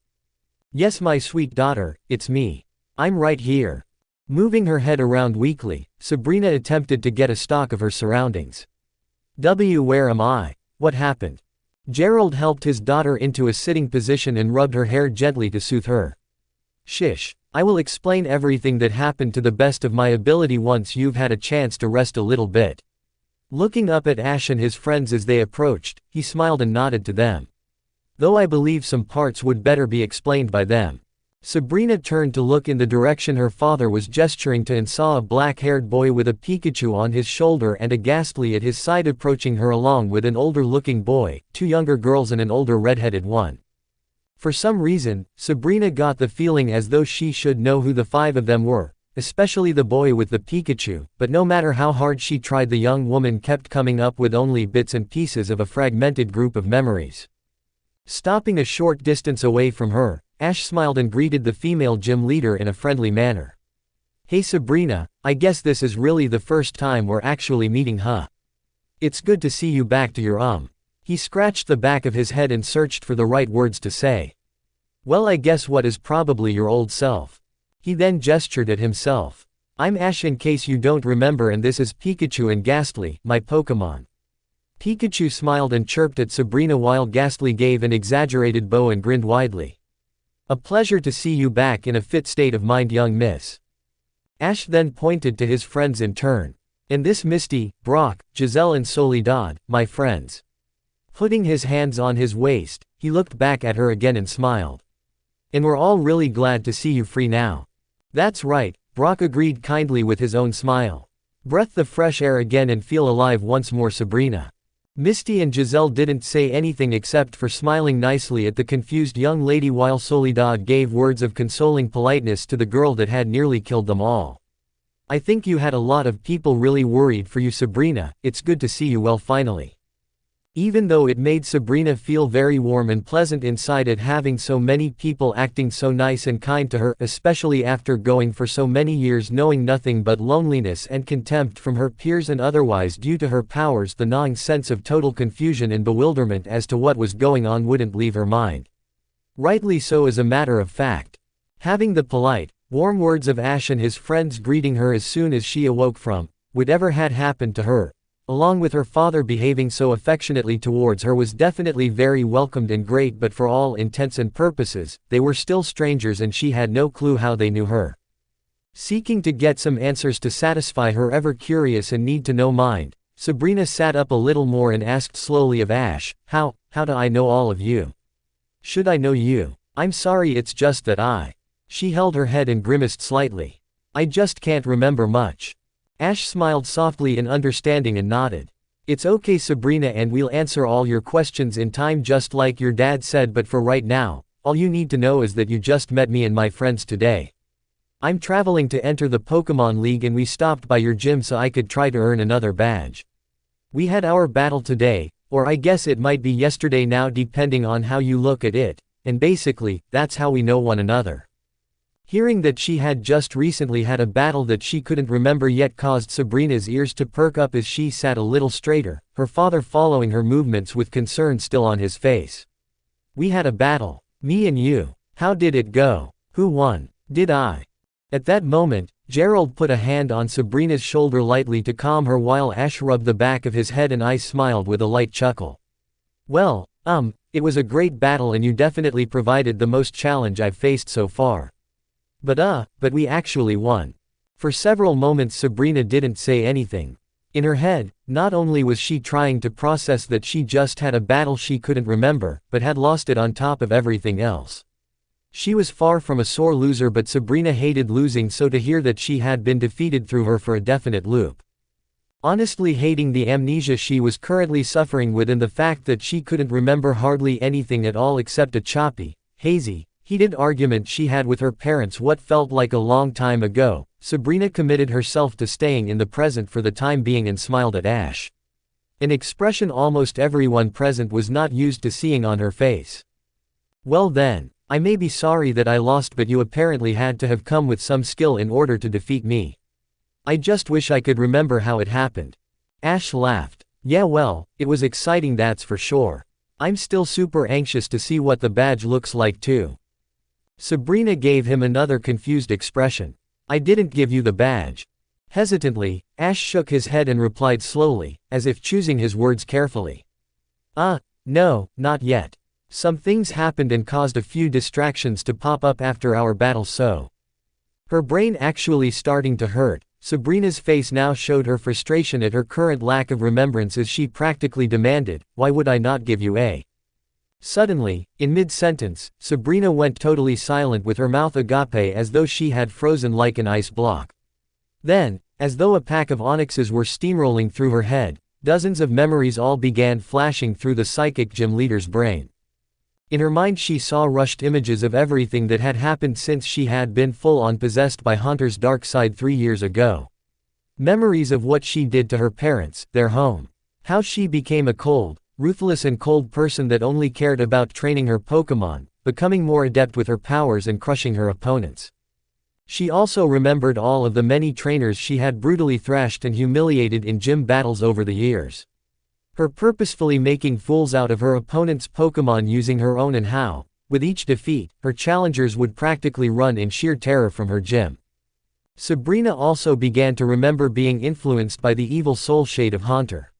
"Yes, my sweet daughter, it's me. I'm right here." Moving her head around weakly, Sabrina attempted to get a stock of her surroundings. Where am I? What happened?" Gerald helped his daughter into a sitting position and rubbed her hair gently to soothe her. "Shish, I will explain everything that happened to the best of my ability once you've had a chance to rest a little bit." Looking up at Ash and his friends as they approached, he smiled and nodded to them. "Though I believe some parts would better be explained by them." Sabrina turned to look in the direction her father was gesturing to and saw a black-haired boy with a Pikachu on his shoulder and a Ghastly at his side approaching her, along with an older-looking boy, 2 younger girls and an older red-headed one. For some reason, Sabrina got the feeling as though she should know who the 5 of them were, especially the boy with the Pikachu, but no matter how hard she tried, the young woman kept coming up with only bits and pieces of a fragmented group of memories. Stopping a short distance away from her, Ash smiled and greeted the female gym leader in a friendly manner. "Hey Sabrina, I guess this is really the first time we're actually meeting, huh?" It's good to see you back to your. He scratched the back of his head and searched for the right words to say. Well, I guess what is probably your old self. He then gestured at himself. I'm Ash, in case you don't remember, and this is Pikachu and Ghastly, my Pokémon. Pikachu smiled and chirped at Sabrina while Ghastly gave an exaggerated bow and grinned widely. A pleasure to see you back in a fit state of mind, young miss. Ash then pointed to his friends in turn. And this Misty, Brock, Giselle and Soledad, my friends. Putting his hands on his waist, he looked back at her again and smiled. And we're all really glad to see you free now. That's right, Brock agreed kindly with his own smile. Breathe the fresh air again and feel alive once more, Sabrina. Misty and Giselle didn't say anything except for smiling nicely at the confused young lady while Soledad gave words of consoling politeness to the girl that had nearly killed them all. I think you had a lot of people really worried for you, Sabrina. It's good to see you well finally. Even though it made Sabrina feel very warm and pleasant inside at having so many people acting so nice and kind to her, especially after going for so many years knowing nothing but loneliness and contempt from her peers and otherwise due to her powers, the gnawing sense of total confusion and bewilderment as to what was going on wouldn't leave her mind. Rightly so, as a matter of fact. Having the polite, warm words of Ash and his friends greeting her as soon as she awoke from whatever had happened to her, along with her father behaving so affectionately towards her, was definitely very welcomed and great, but for all intents and purposes, they were still strangers and she had no clue how they knew her. Seeking to get some answers to satisfy her ever-curious and need-to-know mind, Sabrina sat up a little more and asked slowly of Ash, How do I know all of you? Should I know you? I'm sorry, it's just that She held her head and grimaced slightly. I just can't remember much. Ash smiled softly in understanding and nodded. It's okay, Sabrina, and we'll answer all your questions in time just like your dad said, but for right now, all you need to know is that you just met me and my friends today. I'm traveling to enter the Pokémon League and we stopped by your gym so I could try to earn another badge. We had our battle today, or I guess it might be yesterday now depending on how you look at it, and basically, that's how we know one another. Hearing that she had just recently had a battle that she couldn't remember yet caused Sabrina's ears to perk up as she sat a little straighter, her father following her movements with concern still on his face. We had a battle. Me and you. How did it go? Who won? Did I? At that moment, Gerald put a hand on Sabrina's shoulder lightly to calm her while Ash rubbed the back of his head and I smiled with a light chuckle. Well, it was a great battle and you definitely provided the most challenge I've faced so far. But we actually won. For several moments Sabrina didn't say anything. In her head, not only was she trying to process that she just had a battle she couldn't remember, but had lost it on top of everything else. She was far from a sore loser, but Sabrina hated losing, so to hear that she had been defeated threw her for a definite loop. Honestly hating the amnesia she was currently suffering with and the fact that she couldn't remember hardly anything at all except a choppy, hazy, heated argument she had with her parents what felt like a long time ago, Sabrina committed herself to staying in the present for the time being and smiled at Ash. An expression almost everyone present was not used to seeing on her face. Well then, I may be sorry that I lost, but you apparently had to have come with some skill in order to defeat me. I just wish I could remember how it happened. Ash laughed. Yeah, well, it was exciting, that's for sure. I'm still super anxious to see what the badge looks like too. Sabrina gave him another confused expression. I didn't give you the badge. Hesitantly, Ash shook his head and replied slowly, as if choosing his words carefully. No, not yet. Some things happened and caused a few distractions to pop up after our battle, so. Her brain actually starting to hurt, Sabrina's face now showed her frustration at her current lack of remembrance as she practically demanded, why would I not give you a? Suddenly, in mid-sentence, Sabrina went totally silent with her mouth agape as though she had frozen like an ice block. Then, as though a pack of onyxes were steamrolling through her head, dozens of memories all began flashing through the psychic gym leader's brain. In her mind she saw rushed images of everything that had happened since she had been full-on possessed by Hunter's dark side 3 years ago. Memories of what she did to her parents, their home. How she became a cold, ruthless and cold person that only cared about training her Pokémon, becoming more adept with her powers and crushing her opponents. She also remembered all of the many trainers she had brutally thrashed and humiliated in gym battles over the years. her purposefully making fools out of her opponent's Pokémon using her own, and how, with each defeat, her challengers would practically run in sheer terror from her gym. Sabrina also began to remember being influenced by the evil soul shade of Haunter.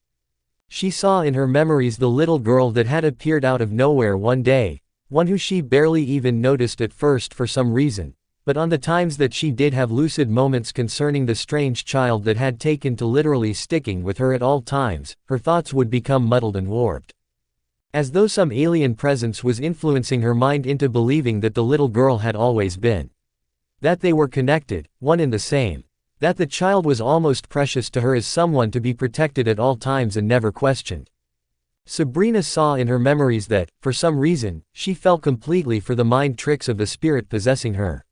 She saw in her memories the little girl that had appeared out of nowhere one day, one who she barely even noticed at first for some reason, but on the times that she did have lucid moments concerning the strange child that had taken to literally sticking with her at all times, her thoughts would become muddled and warped. As though some alien presence was influencing her mind into believing that the little girl had always been. That they were connected, one and the same. That the child was almost precious to her as someone to be protected at all times and never questioned. Sabrina saw in her memories that, for some reason, she fell completely for the mind tricks of the spirit possessing her.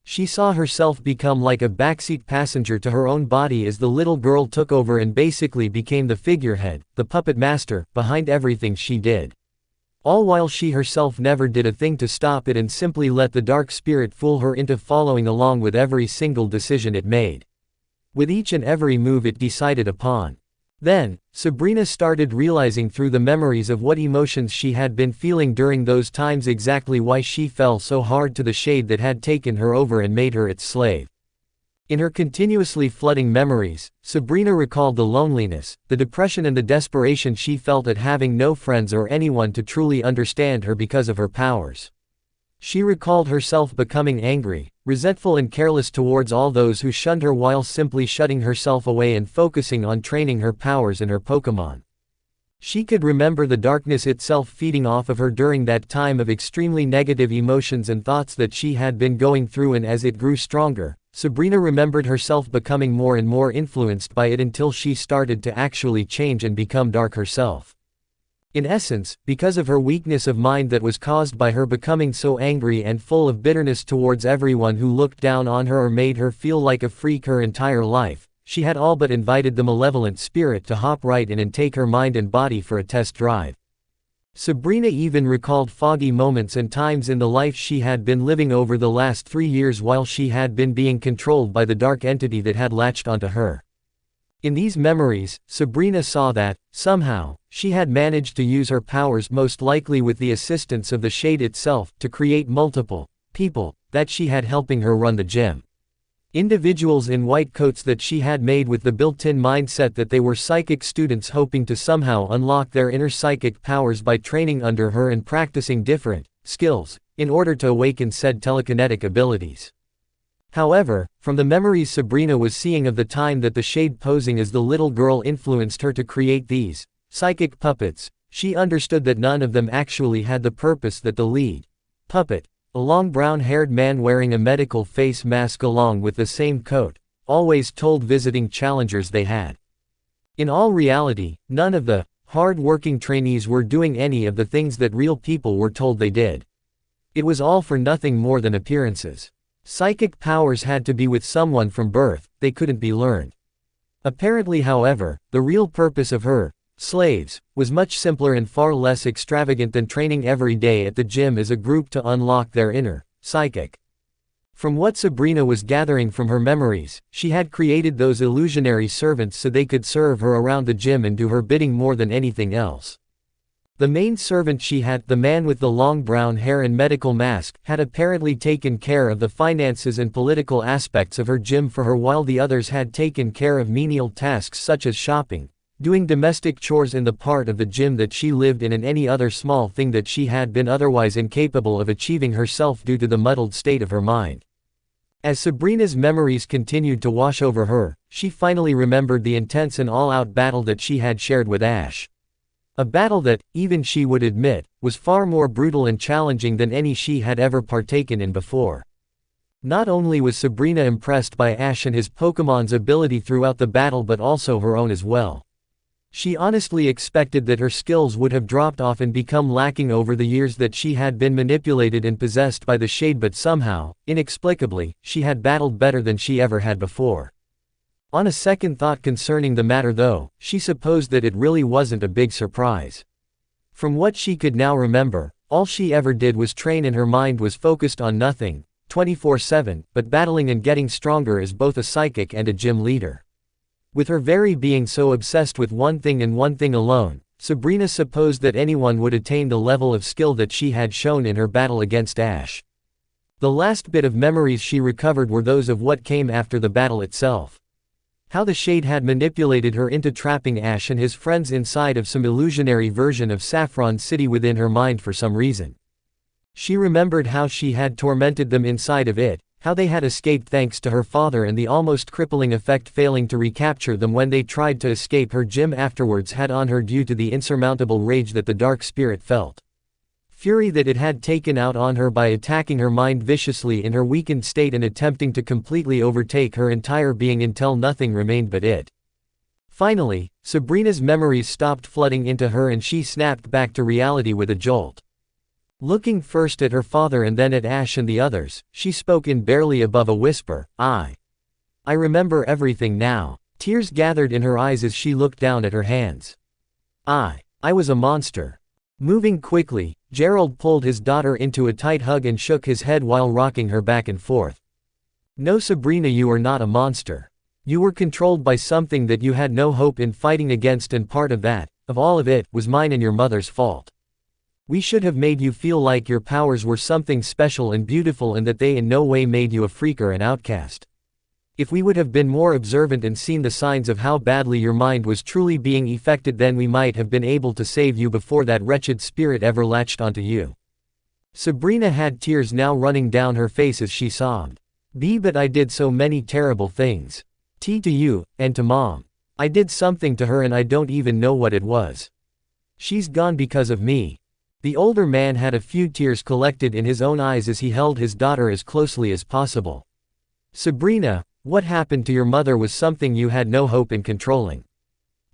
She saw herself become like a backseat passenger to her own body as the little girl took over and basically became the figurehead, the puppet master, behind everything she did. All while she herself never did a thing to stop it and simply let the dark spirit fool her into following along with every single decision it made. With each and every move it decided upon. Then, Sabrina started realizing through the memories of what emotions she had been feeling during those times exactly why she fell so hard to the shade that had taken her over and made her its slave. In her continuously flooding memories, Sabrina recalled the loneliness, the depression and the desperation she felt at having no friends or anyone to truly understand her because of her powers. She recalled herself becoming angry, resentful and careless towards all those who shunned her while simply shutting herself away and focusing on training her powers and her Pokémon. She could remember the darkness itself feeding off of her during that time of extremely negative emotions and thoughts that she had been going through, and as it grew stronger, Sabrina remembered herself becoming more and more influenced by it until she started to actually change and become dark herself. In essence, because of her weakness of mind that was caused by her becoming so angry and full of bitterness towards everyone who looked down on her or made her feel like a freak her entire life, she had all but invited the malevolent spirit to hop right in and take her mind and body for a test drive. Sabrina even recalled foggy moments and times in the life she had been living over the last 3 years while she had been being controlled by the dark entity that had latched onto her. In these memories, Sabrina saw that, somehow, she had managed to use her powers, most likely with the assistance of the shade itself, to create multiple people that she had helping her run the gym. Individuals in white coats that she had made with the built-in mindset that they were psychic students hoping to somehow unlock their inner psychic powers by training under her and practicing different skills in order to awaken said telekinetic abilities. However, from the memories Sabrina was seeing of the time that the shade posing as the little girl influenced her to create these psychic puppets, she understood that none of them actually had the purpose that the lead puppet, a long brown-haired man wearing a medical face mask along with the same coat, always told visiting challengers they had. In all reality, none of the hard-working trainees were doing any of the things that real people were told they did. It was all for nothing more than appearances. Psychic powers had to be with someone from birth, they couldn't be learned. Apparently, however, the real purpose of her slaves was much simpler and far less extravagant than training every day at the gym as a group to unlock their inner psychic. From what Sabrina was gathering from her memories, she had created those illusionary servants so they could serve her around the gym and do her bidding more than anything else. The main servant she had, the man with the long brown hair and medical mask, had apparently taken care of the finances and political aspects of her gym for her, while the others had taken care of menial tasks such as shopping, doing domestic chores in the part of the gym that she lived in, and any other small thing that she had been otherwise incapable of achieving herself due to the muddled state of her mind. As Sabrina's memories continued to wash over her, she finally remembered the intense and all-out battle that she had shared with Ash. A battle that, even she would admit, was far more brutal and challenging than any she had ever partaken in before. Not only was Sabrina impressed by Ash and his Pokémon's ability throughout the battle, but also her own as well. She honestly expected that her skills would have dropped off and become lacking over the years that she had been manipulated and possessed by the shade, but somehow, inexplicably, she had battled better than she ever had before. On a second thought concerning the matter though, she supposed that it really wasn't a big surprise. From what she could now remember, all she ever did was train and her mind was focused on nothing, 24/7, but battling and getting stronger as both a psychic and a gym leader. With her very being so obsessed with one thing and one thing alone, Sabrina supposed that anyone would attain the level of skill that she had shown in her battle against Ash. The last bit of memories she recovered were those of what came after the battle itself. How the Shade had manipulated her into trapping Ash and his friends inside of some illusionary version of Saffron City within her mind for some reason. She remembered how she had tormented them inside of it, how they had escaped thanks to her father and the almost crippling effect failing to recapture them when they tried to escape her Jim afterwards had on her due to the insurmountable rage that the dark spirit felt. Fury that it had taken out on her by attacking her mind viciously in her weakened state and attempting to completely overtake her entire being until nothing remained but it. Finally, Sabrina's memories stopped flooding into her and she snapped back to reality with a jolt. Looking first at her father and then at Ash and the others, she spoke in barely above a whisper, I remember everything now. Tears gathered in her eyes as she looked down at her hands. I was a monster. Moving quickly, Gerald pulled his daughter into a tight hug and shook his head while rocking her back and forth. No, Sabrina, you are not a monster. You were controlled by something that you had no hope in fighting against, and part of that, of all of it, was mine and your mother's fault. We should have made you feel like your powers were something special and beautiful and that they in no way made you a freak or an outcast. If we would have been more observant and seen the signs of how badly your mind was truly being affected, then we might have been able to save you before that wretched spirit ever latched onto you. Sabrina had tears now running down her face as she sobbed. But I did so many terrible things. To you, and to Mom. I did something to her and I don't even know what it was. She's gone because of me. The older man had a few tears collected in his own eyes as he held his daughter as closely as possible. Sabrina, what happened to your mother was something you had no hope in controlling.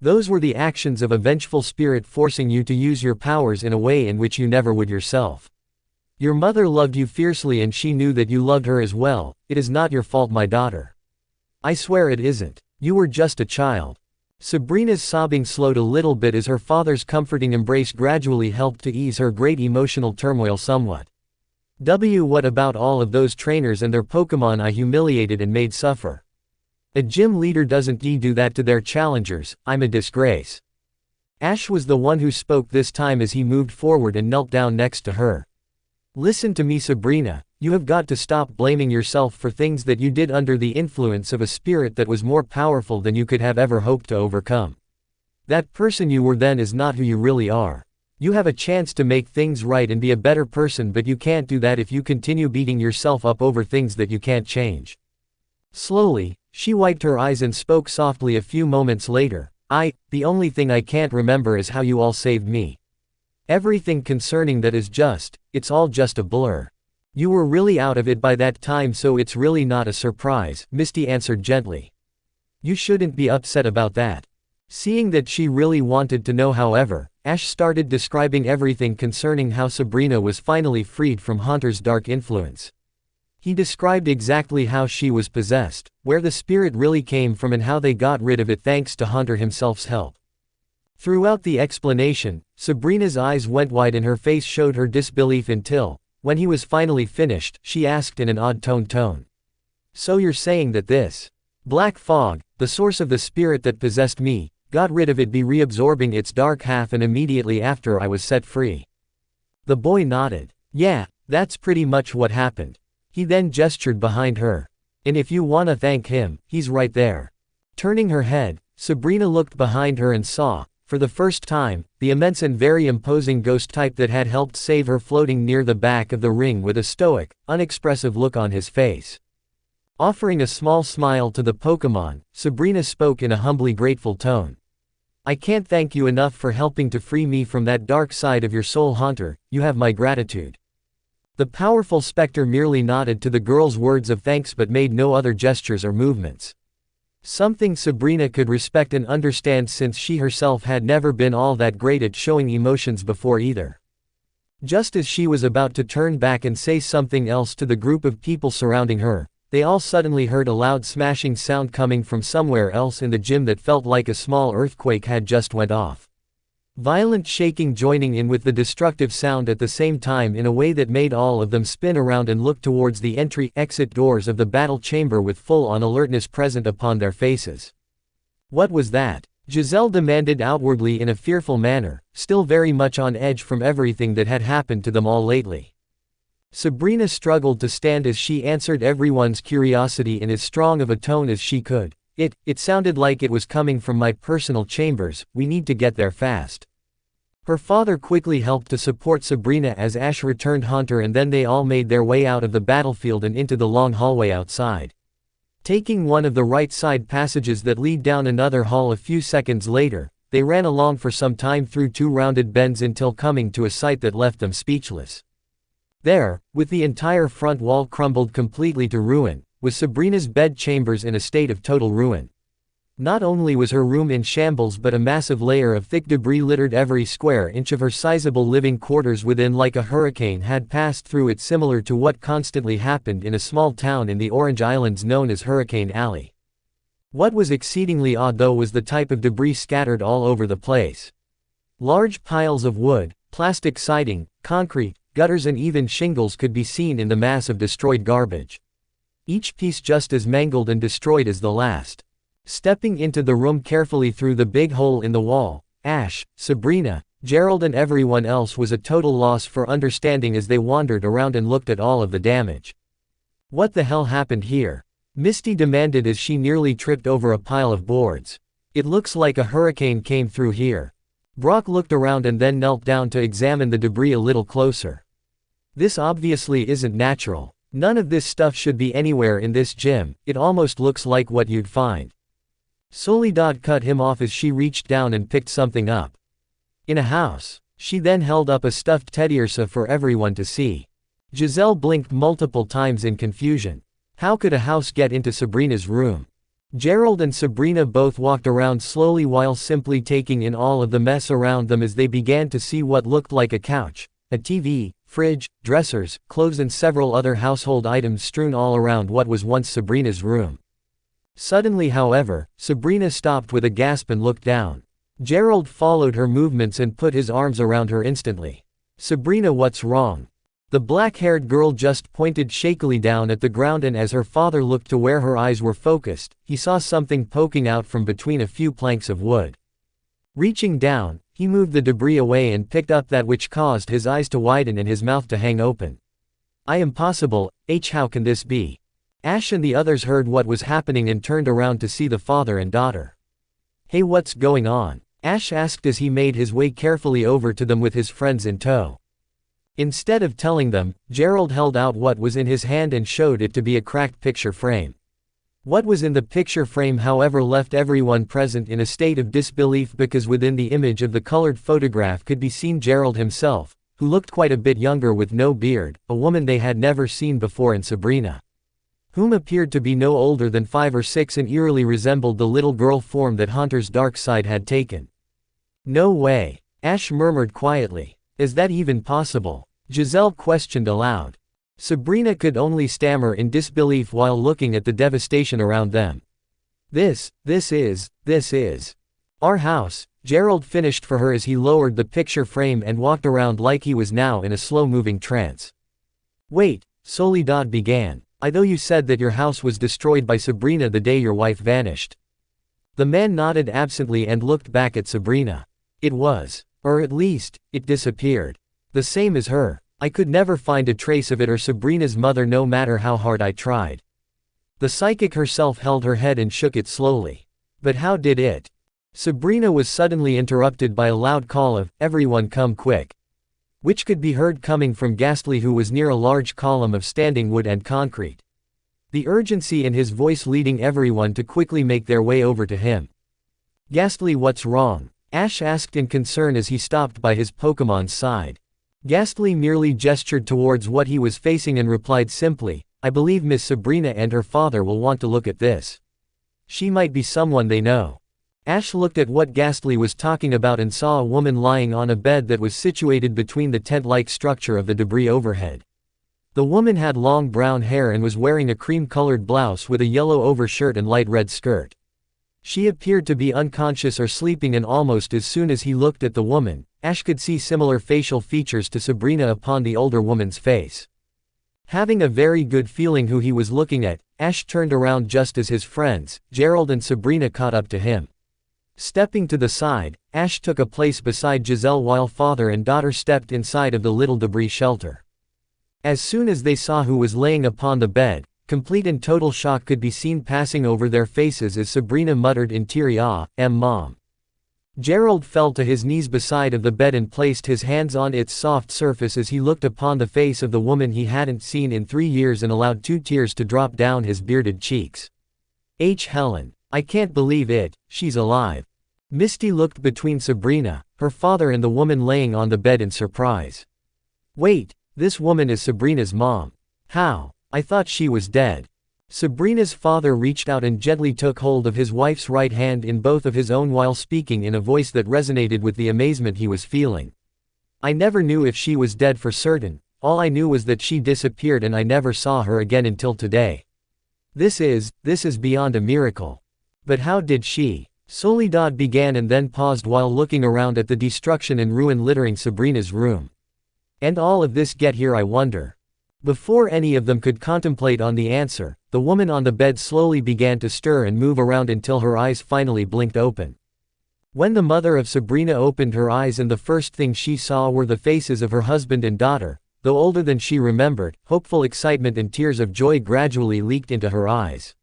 Those were the actions of a vengeful spirit forcing you to use your powers in a way in which you never would yourself. Your mother loved you fiercely and she knew that you loved her as well. It is not your fault, my daughter. I swear it isn't. You were just a child. Sabrina's sobbing slowed a little bit as her father's comforting embrace gradually helped to ease her great emotional turmoil somewhat. What about all of those trainers and their Pokémon I humiliated and made suffer? A gym leader doesn't do that to their challengers. I'm a disgrace. Ash was the one who spoke this time as he moved forward and knelt down next to her. Listen to me, Sabrina. You have got to stop blaming yourself for things that you did under the influence of a spirit that was more powerful than you could have ever hoped to overcome. That person you were then is not who you really are. You have a chance to make things right and be a better person, but you can't do that if you continue beating yourself up over things that you can't change. Slowly, she wiped her eyes and spoke softly a few moments later. The only thing I can't remember is how you all saved me. Everything concerning that is it's all just a blur. You were really out of it by that time, so it's really not a surprise, Misty answered gently. You shouldn't be upset about that. Seeing that she really wanted to know, however, Ash started describing everything concerning how Sabrina was finally freed from Haunter's dark influence. He described exactly how she was possessed, where the spirit really came from and how they got rid of it thanks to Haunter himself's help. Throughout the explanation, Sabrina's eyes went wide and her face showed her disbelief until, when he was finally finished, she asked in an odd-toned tone. So you're saying that this black fog, the source of the spirit that possessed me, got rid of it by reabsorbing its dark half and immediately after I was set free? The boy nodded. Yeah, that's pretty much what happened. He then gestured behind her. And if you wanna thank him, he's right there. Turning her head, Sabrina looked behind her and saw, for the first time, the immense and very imposing ghost type that had helped save her floating near the back of the ring with a stoic, unexpressive look on his face. Offering a small smile to the Pokémon, Sabrina spoke in a humbly grateful tone. I can't thank you enough for helping to free me from that dark side of your soul, Haunter. You have my gratitude. The powerful specter merely nodded to the girl's words of thanks but made no other gestures or movements. Something Sabrina could respect and understand since she herself had never been all that great at showing emotions before either. Just as she was about to turn back and say something else to the group of people surrounding her, they all suddenly heard a loud smashing sound coming from somewhere else in the gym that felt like a small earthquake had just went off. Violent shaking joining in with the destructive sound at the same time in a way that made all of them spin around and look towards the entry-exit doors of the battle chamber with full-on alertness present upon their faces. What was that? Giselle demanded outwardly in a fearful manner, still very much on edge from everything that had happened to them all lately. Sabrina struggled to stand as she answered everyone's curiosity in as strong of a tone as she could. It sounded like it was coming from my personal chambers, we need to get there fast. Her father quickly helped to support Sabrina as Ash returned Hunter, and then they all made their way out of the battlefield and into the long hallway outside. Taking one of the right side passages that lead down another hall a few seconds later, they ran along for some time through two rounded bends until coming to a sight that left them speechless. There, with the entire front wall crumbled completely to ruin, was Sabrina's bed chambers in a state of total ruin. Not only was her room in shambles, but a massive layer of thick debris littered every square inch of her sizable living quarters within, like a hurricane had passed through it, similar to what constantly happened in a small town in the Orange Islands known as Hurricane Alley. What was exceedingly odd though was the type of debris scattered all over the place. Large piles of wood, plastic siding, concrete, gutters and even shingles could be seen in the mass of destroyed garbage. Each piece just as mangled and destroyed as the last. Stepping into the room carefully through the big hole in the wall, Ash, Sabrina, Gerald and everyone else was a total loss for understanding as they wandered around and looked at all of the damage. What the hell happened here? Misty demanded as she nearly tripped over a pile of boards. It looks like a hurricane came through here. Brock looked around and then knelt down to examine the debris a little closer. This obviously isn't natural. None of this stuff should be anywhere in this gym, it almost looks like what you'd find. Soledad cut him off as she reached down and picked something up. In a house. She then held up a stuffed teddyrsa for everyone to see. Giselle blinked multiple times in confusion. How could a house get into Sabrina's room? Gerald and Sabrina both walked around slowly while simply taking in all of the mess around them as they began to see what looked like a couch, a TV, fridge, dressers, clothes and several other household items strewn all around what was once Sabrina's room. Suddenly, however, Sabrina stopped with a gasp and looked down. Gerald followed her movements and put his arms around her instantly. Sabrina, what's wrong? The black-haired girl just pointed shakily down at the ground, and as her father looked to where her eyes were focused, he saw something poking out from between a few planks of wood. Reaching down, he moved the debris away and picked up that which caused his eyes to widen and his mouth to hang open. Impossible, how can this be? Ash and the others heard what was happening and turned around to see the father and daughter. Hey, what's going on? Ash asked as he made his way carefully over to them with his friends in tow. Instead of telling them, Gerald held out what was in his hand and showed it to be a cracked picture frame. What was in the picture frame, however, left everyone present in a state of disbelief, because within the image of the colored photograph could be seen Gerald himself, who looked quite a bit younger with no beard, a woman they had never seen before, and Sabrina, whom appeared to be no older than 5 or 6 and eerily resembled the little girl form that Hunter's dark side had taken. No way, Ash murmured quietly. Is that even possible? Giselle questioned aloud. Sabrina could only stammer in disbelief while looking at the devastation around them. This is our house, Gerald finished for her as he lowered the picture frame and walked around like he was now in a slow-moving trance. Wait, Soledad began. I thought you said that your house was destroyed by Sabrina the day your wife vanished. The man nodded absently and looked back at Sabrina. It was. Or at least, it disappeared. The same as her. I could never find a trace of it or Sabrina's mother, no matter how hard I tried. The psychic herself held her head and shook it slowly. But how did it? Sabrina was suddenly interrupted by a loud call of, "Everyone come quick," which could be heard coming from Ghastly, who was near a large column of standing wood and concrete. The urgency in his voice leading everyone to quickly make their way over to him. Ghastly, what's wrong? Ash asked in concern as he stopped by his Pokémon's side. Ghastly merely gestured towards what he was facing and replied simply, "I believe Miss Sabrina and her father will want to look at this. She might be someone they know." Ash looked at what Ghastly was talking about and saw a woman lying on a bed that was situated between the tent-like structure of the debris overhead. The woman had long brown hair and was wearing a cream-colored blouse with a yellow overshirt and light red skirt. She appeared to be unconscious or sleeping, and almost as soon as he looked at the woman, Ash could see similar facial features to Sabrina upon the older woman's face. Having a very good feeling who he was looking at, Ash turned around just as his friends, Gerald and Sabrina, caught up to him. Stepping to the side, Ash took a place beside Giselle while father and daughter stepped inside of the little debris shelter. As soon as they saw who was laying upon the bed, complete and total shock could be seen passing over their faces as Sabrina muttered in teary awe, Mom. Gerald fell to his knees beside of the bed and placed his hands on its soft surface as he looked upon the face of the woman he hadn't seen in 3 years and allowed 2 tears to drop down his bearded cheeks. Helen. I can't believe it, she's alive. Misty looked between Sabrina, her father and the woman laying on the bed in surprise. Wait, this woman is Sabrina's mom. How? I thought she was dead. Sabrina's father reached out and gently took hold of his wife's right hand in both of his own while speaking in a voice that resonated with the amazement he was feeling. I never knew if she was dead for certain, all I knew was that she disappeared and I never saw her again until today. This is beyond a miracle. But how did she? Soledad began and then paused while looking around at the destruction and ruin littering Sabrina's room. And all of this get here I wonder. Before any of them could contemplate on the answer, the woman on the bed slowly began to stir and move around until her eyes finally blinked open. When the mother of Sabrina opened her eyes and the first thing she saw were the faces of her husband and daughter, though older than she remembered, hopeful excitement and tears of joy gradually leaked into her eyes.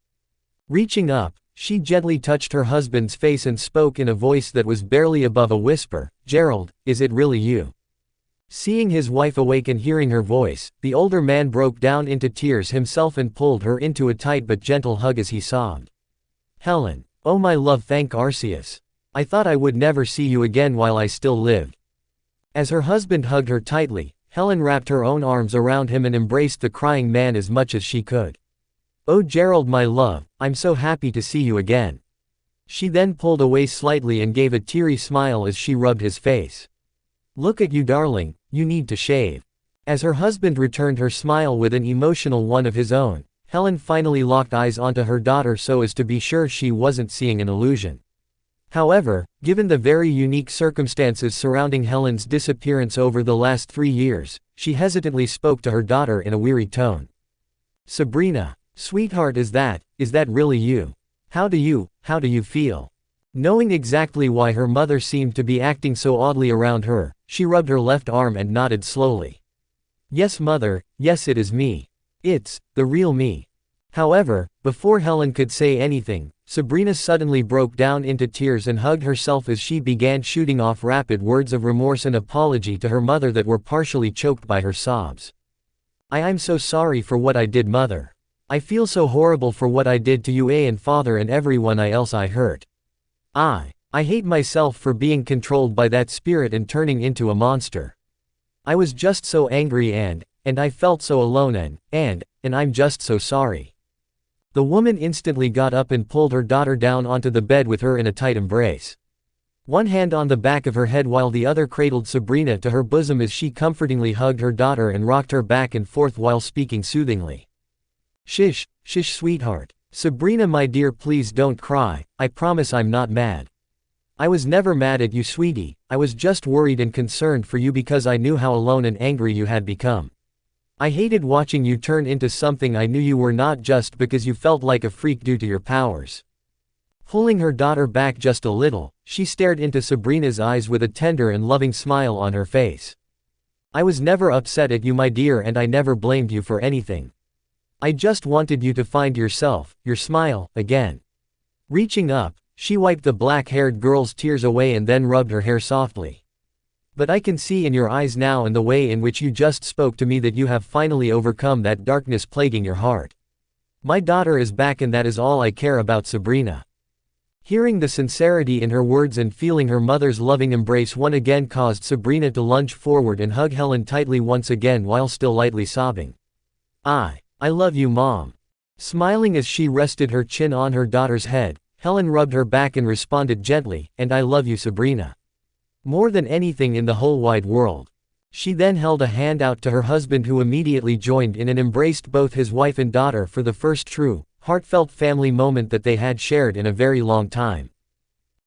Reaching up, she gently touched her husband's face and spoke in a voice that was barely above a whisper, Gerald, is it really you? Seeing his wife awake and hearing her voice, the older man broke down into tears himself and pulled her into a tight but gentle hug as he sobbed. Helen, oh my love, thank Arceus. I thought I would never see you again while I still lived. As her husband hugged her tightly, Helen wrapped her own arms around him and embraced the crying man as much as she could. Oh Gerald my love, I'm so happy to see you again. She then pulled away slightly and gave a teary smile as she rubbed his face. Look at you darling, you need to shave. As her husband returned her smile with an emotional one of his own, Helen finally locked eyes onto her daughter so as to be sure she wasn't seeing an illusion. However, given the very unique circumstances surrounding Helen's disappearance over the last 3 years, she hesitantly spoke to her daughter in a weary tone. Sabrina, sweetheart, is that really you? How do you feel? Knowing exactly why her mother seemed to be acting so oddly around her, she rubbed her left arm and nodded slowly. Yes mother, yes it is me. It's the real me. However, before Helen could say anything, Sabrina suddenly broke down into tears and hugged herself as she began shooting off rapid words of remorse and apology to her mother that were partially choked by her sobs. I'm so sorry for what I did mother. I feel so horrible for what I did to you and father and everyone else I hurt. I hate myself for being controlled by that spirit and turning into a monster. I was just so angry and I felt so alone and I'm just so sorry. The woman instantly got up and pulled her daughter down onto the bed with her in a tight embrace. One hand on the back of her head while the other cradled Sabrina to her bosom as she comfortingly hugged her daughter and rocked her back and forth while speaking soothingly. Shish, sweetheart. Sabrina my dear, please don't cry, I promise I'm not mad. I was never mad at you sweetie, I was just worried and concerned for you because I knew how alone and angry you had become. I hated watching you turn into something I knew you were not just because you felt like a freak due to your powers. Pulling her daughter back just a little, she stared into Sabrina's eyes with a tender and loving smile on her face. I was never upset at you my dear and I never blamed you for anything. I just wanted you to find yourself, your smile, again. Reaching up, she wiped the black-haired girl's tears away and then rubbed her hair softly. But I can see in your eyes now and the way in which you just spoke to me that you have finally overcome that darkness plaguing your heart. My daughter is back and that is all I care about Sabrina. Hearing the sincerity in her words and feeling her mother's loving embrace one again caused Sabrina to lunge forward and hug Helen tightly once again while still lightly sobbing. I love you Mom. Smiling as she rested her chin on her daughter's head, Helen rubbed her back and responded gently, and I love you Sabrina. More than anything in the whole wide world. She then held a hand out to her husband who immediately joined in and embraced both his wife and daughter for the first true, heartfelt family moment that they had shared in a very long time.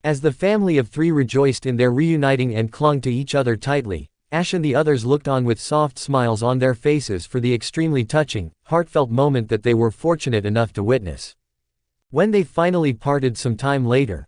As the family of 3 rejoiced in their reuniting and clung to each other tightly, Ash and the others looked on with soft smiles on their faces for the extremely touching, heartfelt moment that they were fortunate enough to witness. When they finally parted some time later,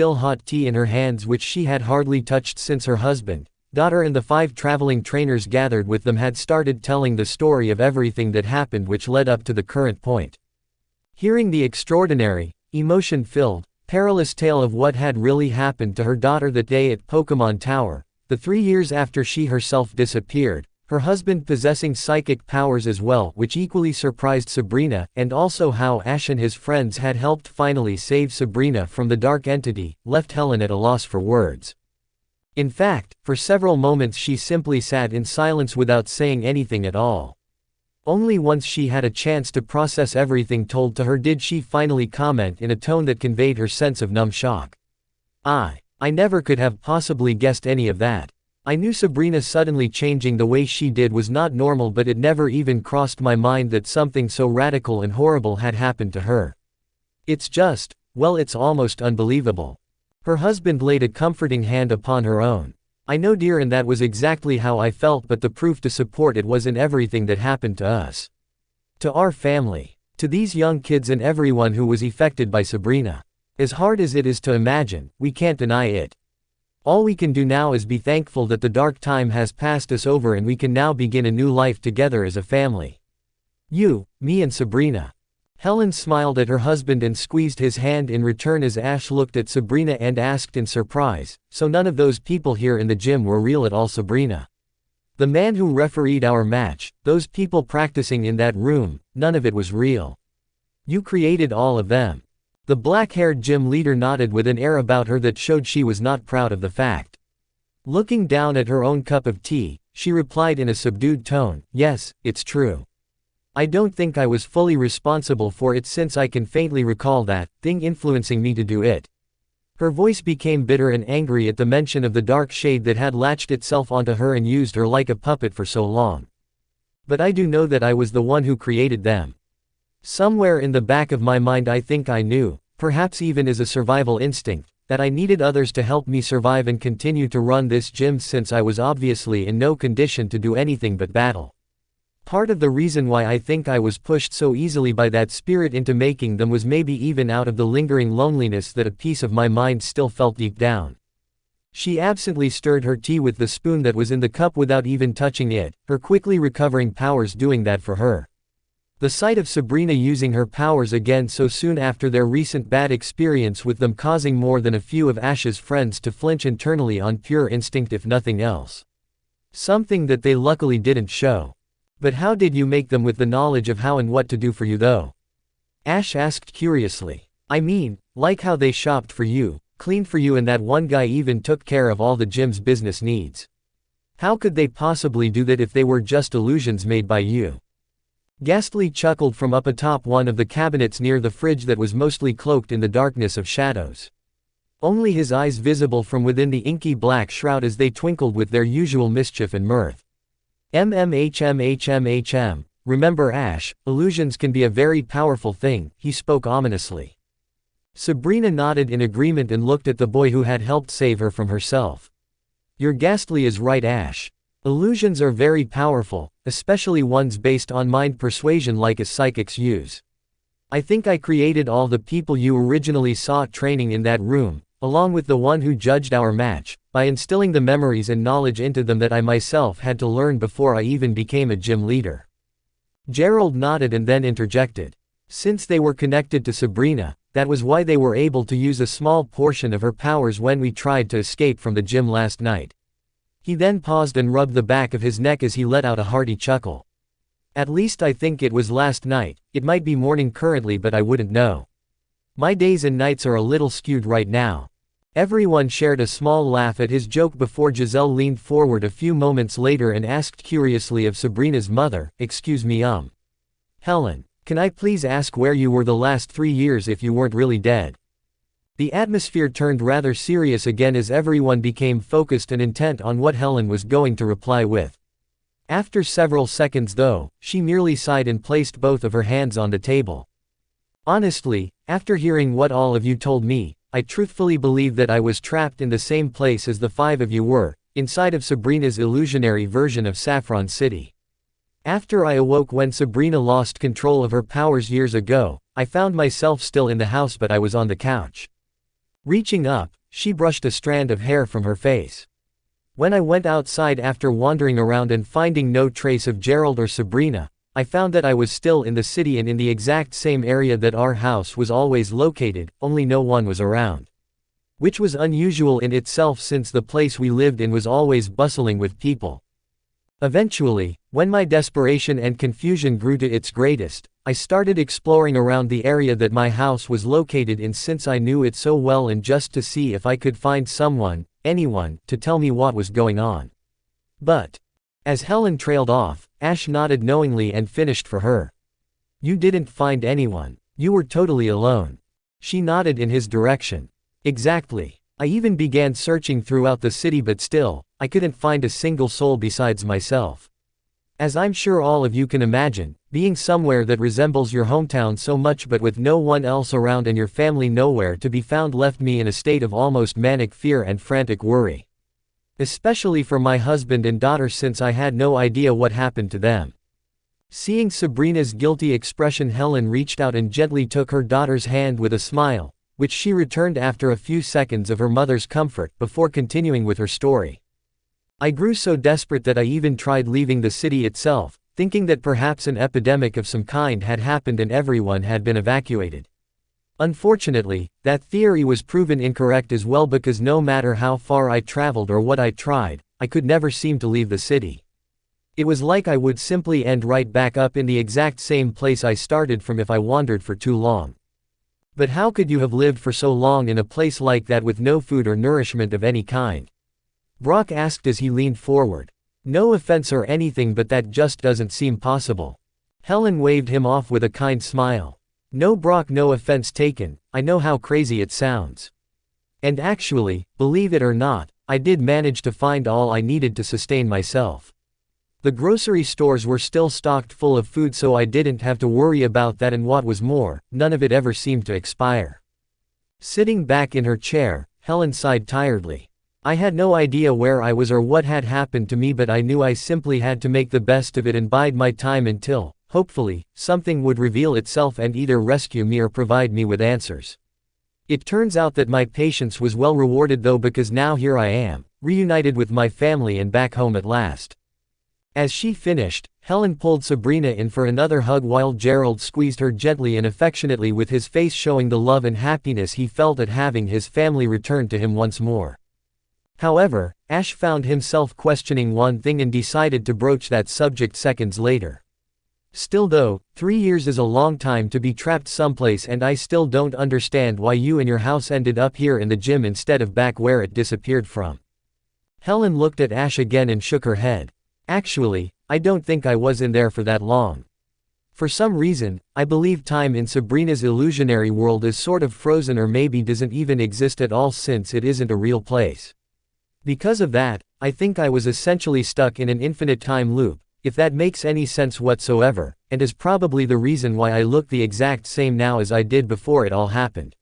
still hot tea in her hands which she had hardly touched since her husband, daughter and the 5 traveling trainers gathered with them had started telling the story of everything that happened which led up to the current point. Hearing the extraordinary, emotion-filled, perilous tale of what had really happened to her daughter that day at Pokémon Tower, the 3 years after she herself disappeared, her husband possessing psychic powers as well, which equally surprised Sabrina, and also how Ash and his friends had helped finally save Sabrina from the dark entity, left Helen at a loss for words. In fact, for several moments she simply sat in silence without saying anything at all. Only once she had a chance to process everything told to her did she finally comment in a tone that conveyed her sense of numb shock. I never could have possibly guessed any of that. I knew Sabrina suddenly changing the way she did was not normal, but it never even crossed my mind that something so radical and horrible had happened to her. It's just, well, it's almost unbelievable. Her husband laid a comforting hand upon her own. I know, dear, and that was exactly how I felt, but the proof to support it was in everything that happened to us. To our family. To these young kids and everyone who was affected by Sabrina. As hard as it is to imagine, we can't deny it. All we can do now is be thankful that the dark time has passed us over and we can now begin a new life together as a family. You, me and Sabrina. Helen smiled at her husband and squeezed his hand in return as Ash looked at Sabrina and asked in surprise, so none of those people here in the gym were real at all, Sabrina? The man who refereed our match, those people practicing in that room, none of it was real. You created all of them. The black-haired gym leader nodded with an air about her that showed she was not proud of the fact. Looking down at her own cup of tea, she replied in a subdued tone, "Yes, it's true. I don't think I was fully responsible for it since I can faintly recall that thing influencing me to do it." Her voice became bitter and angry at the mention of the dark shade that had latched itself onto her and used her like a puppet for so long. "But I do know that I was the one who created them. Somewhere in the back of my mind I think I knew, perhaps even as a survival instinct, that I needed others to help me survive and continue to run this gym since I was obviously in no condition to do anything but battle. Part of the reason why I think I was pushed so easily by that spirit into making them was maybe even out of the lingering loneliness that a piece of my mind still felt deep down." She absently stirred her tea with the spoon that was in the cup without even touching it, her quickly recovering powers doing that for her. The sight of Sabrina using her powers again so soon after their recent bad experience with them causing more than a few of Ash's friends to flinch internally on pure instinct if nothing else. Something that they luckily didn't show. "But how did you make them with the knowledge of how and what to do for you though?" Ash asked curiously. "I mean, like how they shopped for you, cleaned for you and that one guy even took care of all the gym's business needs. How could they possibly do that if they were just illusions made by you?" Ghastly chuckled from up atop one of the cabinets near the fridge that was mostly cloaked in the darkness of shadows. Only his eyes visible from within the inky black shroud as they twinkled with their usual mischief and mirth. Remember Ash, illusions can be a very powerful thing," he spoke ominously. Sabrina nodded in agreement and looked at the boy who had helped save her from herself. "Your Ghastly is right, Ash. Illusions are very powerful, especially ones based on mind persuasion like as psychics use. I think I created all the people you originally saw training in that room, along with the one who judged our match, by instilling the memories and knowledge into them that I myself had to learn before I even became a gym leader." Gerald nodded and then interjected. "Since they were connected to Sabrina, that was why they were able to use a small portion of her powers when we tried to escape from the gym last night." He then paused and rubbed the back of his neck as he let out a hearty chuckle. "At least I think it was last night, it might be morning currently but I wouldn't know. My days and nights are a little skewed right now." Everyone shared a small laugh at his joke before Giselle leaned forward a few moments later and asked curiously of Sabrina's mother, "Excuse me Helen, can I please ask where you were the last 3 years if you weren't really dead?" The atmosphere turned rather serious again as everyone became focused and intent on what Helen was going to reply with. After several seconds though, she merely sighed and placed both of her hands on the table. "Honestly, after hearing what all of you told me, I truthfully believe that I was trapped in the same place as the 5 of you were, inside of Sabrina's illusionary version of Saffron City. After I awoke when Sabrina lost control of her powers years ago, I found myself still in the house but I was on the couch." Reaching up, she brushed a strand of hair from her face. "When I went outside after wandering around and finding no trace of Gerald or Sabrina, I found that I was still in the city and in the exact same area that our house was always located, only no one was around. Which was unusual in itself since the place we lived in was always bustling with people. Eventually, when my desperation and confusion grew to its greatest, I started exploring around the area that my house was located in since I knew it so well and just to see if I could find someone, anyone, to tell me what was going on. But..." As Helen trailed off, Ash nodded knowingly and finished for her. "You didn't find anyone. You were totally alone." She nodded in his direction. "Exactly. I even began searching throughout the city but still, I couldn't find a single soul besides myself. As I'm sure all of you can imagine, being somewhere that resembles your hometown so much but with no one else around and your family nowhere to be found left me in a state of almost manic fear and frantic worry. Especially for my husband and daughter since I had no idea what happened to them." Seeing Sabrina's guilty expression, Helen reached out and gently took her daughter's hand with a smile, which she returned after a few seconds of her mother's comfort before continuing with her story. "I grew so desperate that I even tried leaving the city itself, thinking that perhaps an epidemic of some kind had happened and everyone had been evacuated. Unfortunately, that theory was proven incorrect as well because no matter how far I traveled or what I tried, I could never seem to leave the city. It was like I would simply end right back up in the exact same place I started from if I wandered for too long. But how could you have lived for so long in a place like that with no food or nourishment of any kind? Brock asked as he leaned forward. No offense or anything, but that just doesn't seem possible. Helen waved him off with a kind smile. No, Brock, no offense taken, I know how crazy it sounds. And actually, believe it or not, I did manage to find all I needed to sustain myself. The grocery stores were still stocked full of food, so I didn't have to worry about that, and what was more, none of it ever seemed to expire. Sitting back in her chair, Helen sighed tiredly. I had no idea where I was or what had happened to me, but I knew I simply had to make the best of it and bide my time until, hopefully, something would reveal itself and either rescue me or provide me with answers. It turns out that my patience was well rewarded though, because now here I am, reunited with my family and back home at last. As she finished, Helen pulled Sabrina in for another hug while Gerald squeezed her gently and affectionately, with his face showing the love and happiness he felt at having his family return to him once more. However, Ash found himself questioning one thing and decided to broach that subject seconds later. Still though, 3 years is a long time to be trapped someplace, and I still don't understand why you and your house ended up here in the gym instead of back where it disappeared from. Helen looked at Ash again and shook her head. Actually, I don't think I was in there for that long. For some reason, I believe time in Sabrina's illusionary world is sort of frozen, or maybe doesn't even exist at all since it isn't a real place. Because of that, I think I was essentially stuck in an infinite time loop, if that makes any sense whatsoever, and is probably the reason why I look the exact same now as I did before it all happened.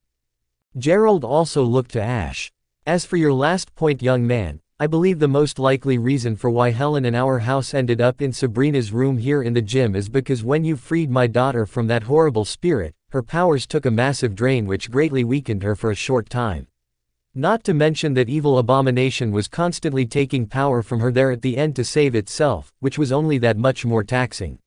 Gerald also looked to Ash. As for your last point, young man, I believe the most likely reason for why Helen and our house ended up in Sabrina's room here in the gym is because when you freed my daughter from that horrible spirit, her powers took a massive drain which greatly weakened her for a short time. Not to mention that evil abomination was constantly taking power from her there at the end to save itself, which was only that much more taxing.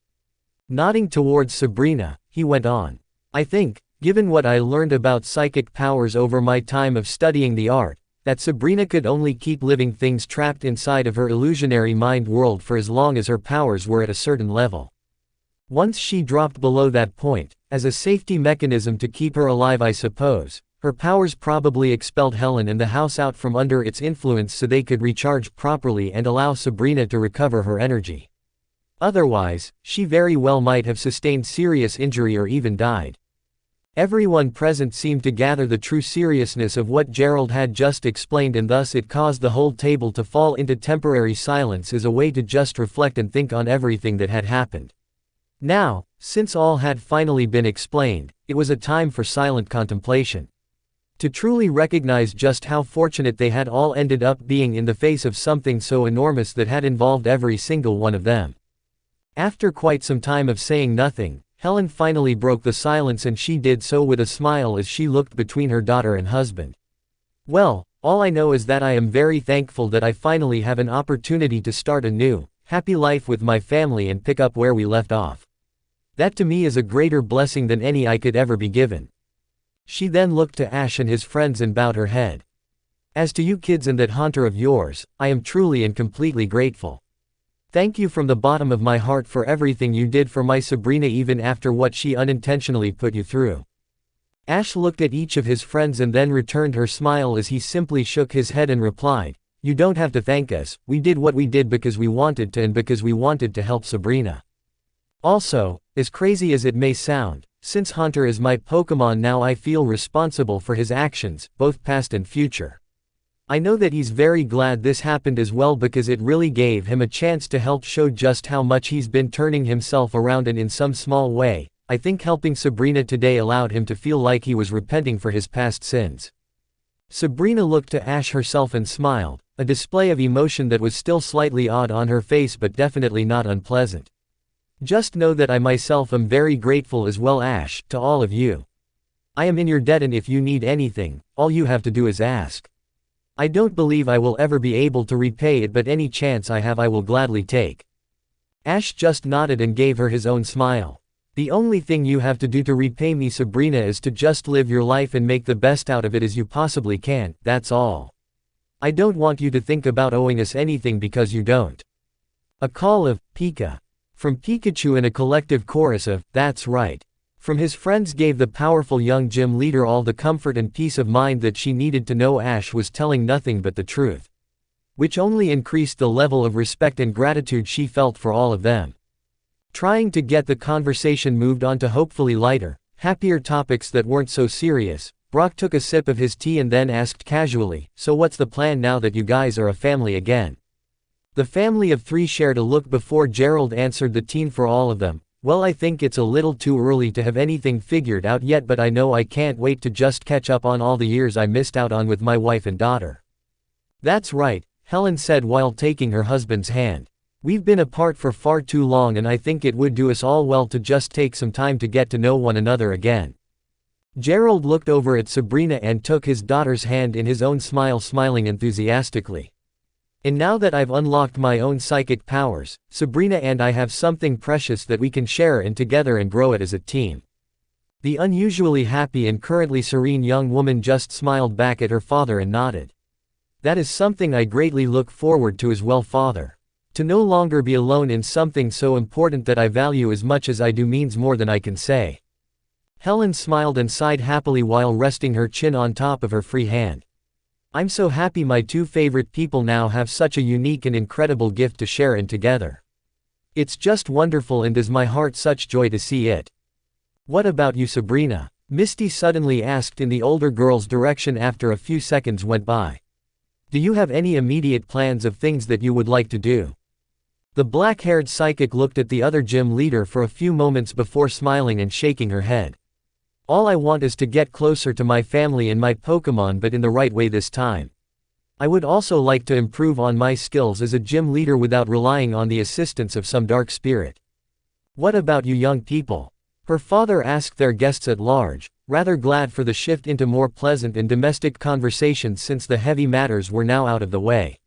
Nodding towards Sabrina, he went on. I think, given what I learned about psychic powers over my time of studying the art, that Sabrina could only keep living things trapped inside of her illusionary mind world for as long as her powers were at a certain level. Once she dropped below that point, as a safety mechanism to keep her alive I suppose, her powers probably expelled Helen and the house out from under its influence so they could recharge properly and allow Sabrina to recover her energy. Otherwise, she very well might have sustained serious injury or even died. Everyone present seemed to gather the true seriousness of what Gerald had just explained, and thus it caused the whole table to fall into temporary silence as a way to just reflect and think on everything that had happened. Now, since all had finally been explained, it was a time for silent contemplation. To truly recognize just how fortunate they had all ended up being in the face of something so enormous that had involved every single one of them. After quite some time of saying nothing, Helen finally broke the silence, and she did so with a smile as she looked between her daughter and husband. Well, all I know is that I am very thankful that I finally have an opportunity to start a new, happy life with my family and pick up where we left off. That to me is a greater blessing than any I could ever be given. She then looked to Ash and his friends and bowed her head. As to you kids and that hunter of yours, I am truly and completely grateful. Thank you from the bottom of my heart for everything you did for my Sabrina, even after what she unintentionally put you through. Ash looked at each of his friends and then returned her smile as he simply shook his head and replied, "You don't have to thank us, we did what we did because we wanted to and because we wanted to help Sabrina. Also, as crazy as it may sound, since Hunter is my Pokémon now, I feel responsible for his actions, both past and future. I know that he's very glad this happened as well, because it really gave him a chance to help show just how much he's been turning himself around, and in some small way, I think helping Sabrina today allowed him to feel like he was repenting for his past sins." Sabrina looked to Ash herself and smiled, a display of emotion that was still slightly odd on her face but definitely not unpleasant. "Just know that I myself am very grateful as well, Ash, to all of you. I am in your debt, and if you need anything, all you have to do is ask. I don't believe I will ever be able to repay it, but any chance I have I will gladly take." Ash just nodded and gave her his own smile. "The only thing you have to do to repay me, Sabrina, is to just live your life and make the best out of it as you possibly can, that's all. I don't want you to think about owing us anything, because you don't. A call of, Pika. From Pikachu and a collective chorus of, that's right. From his friends gave the powerful young gym leader all the comfort and peace of mind that she needed to know Ash was telling nothing but the truth. Which only increased the level of respect and gratitude she felt for all of them. Trying to get the conversation moved on to hopefully lighter, happier topics that weren't so serious, Brock took a sip of his tea and then asked casually, so what's the plan now that you guys are a family again? The family of 3 shared a look before Gerald answered the teen for all of them. Well, I think it's a little too early to have anything figured out yet, but I know I can't wait to just catch up on all the years I missed out on with my wife and daughter. That's right, Helen said while taking her husband's hand. We've been apart for far too long and I think it would do us all well to just take some time to get to know one another again. Gerald looked over at Sabrina and took his daughter's hand in his own, smiling enthusiastically. And now that I've unlocked my own psychic powers, Sabrina and I have something precious that we can share in together and grow it as a team. The unusually happy and currently serene young woman just smiled back at her father and nodded. That is something I greatly look forward to as well, father. To no longer be alone in something so important that I value as much as I do means more than I can say. Helen smiled and sighed happily while resting her chin on top of her free hand. I'm so happy my 2 favorite people now have such a unique and incredible gift to share in together. It's just wonderful and does my heart such joy to see it. What about you, Sabrina? Misty suddenly asked in the older girl's direction after a few seconds went by. Do you have any immediate plans of things that you would like to do? The black-haired psychic looked at the other gym leader for a few moments before smiling and shaking her head. All I want is to get closer to my family and my Pokémon, but in the right way this time. I would also like to improve on my skills as a gym leader without relying on the assistance of some dark spirit. What about you young people? Her father asked their guests at large, rather glad for the shift into more pleasant and domestic conversations since the heavy matters were now out of the way.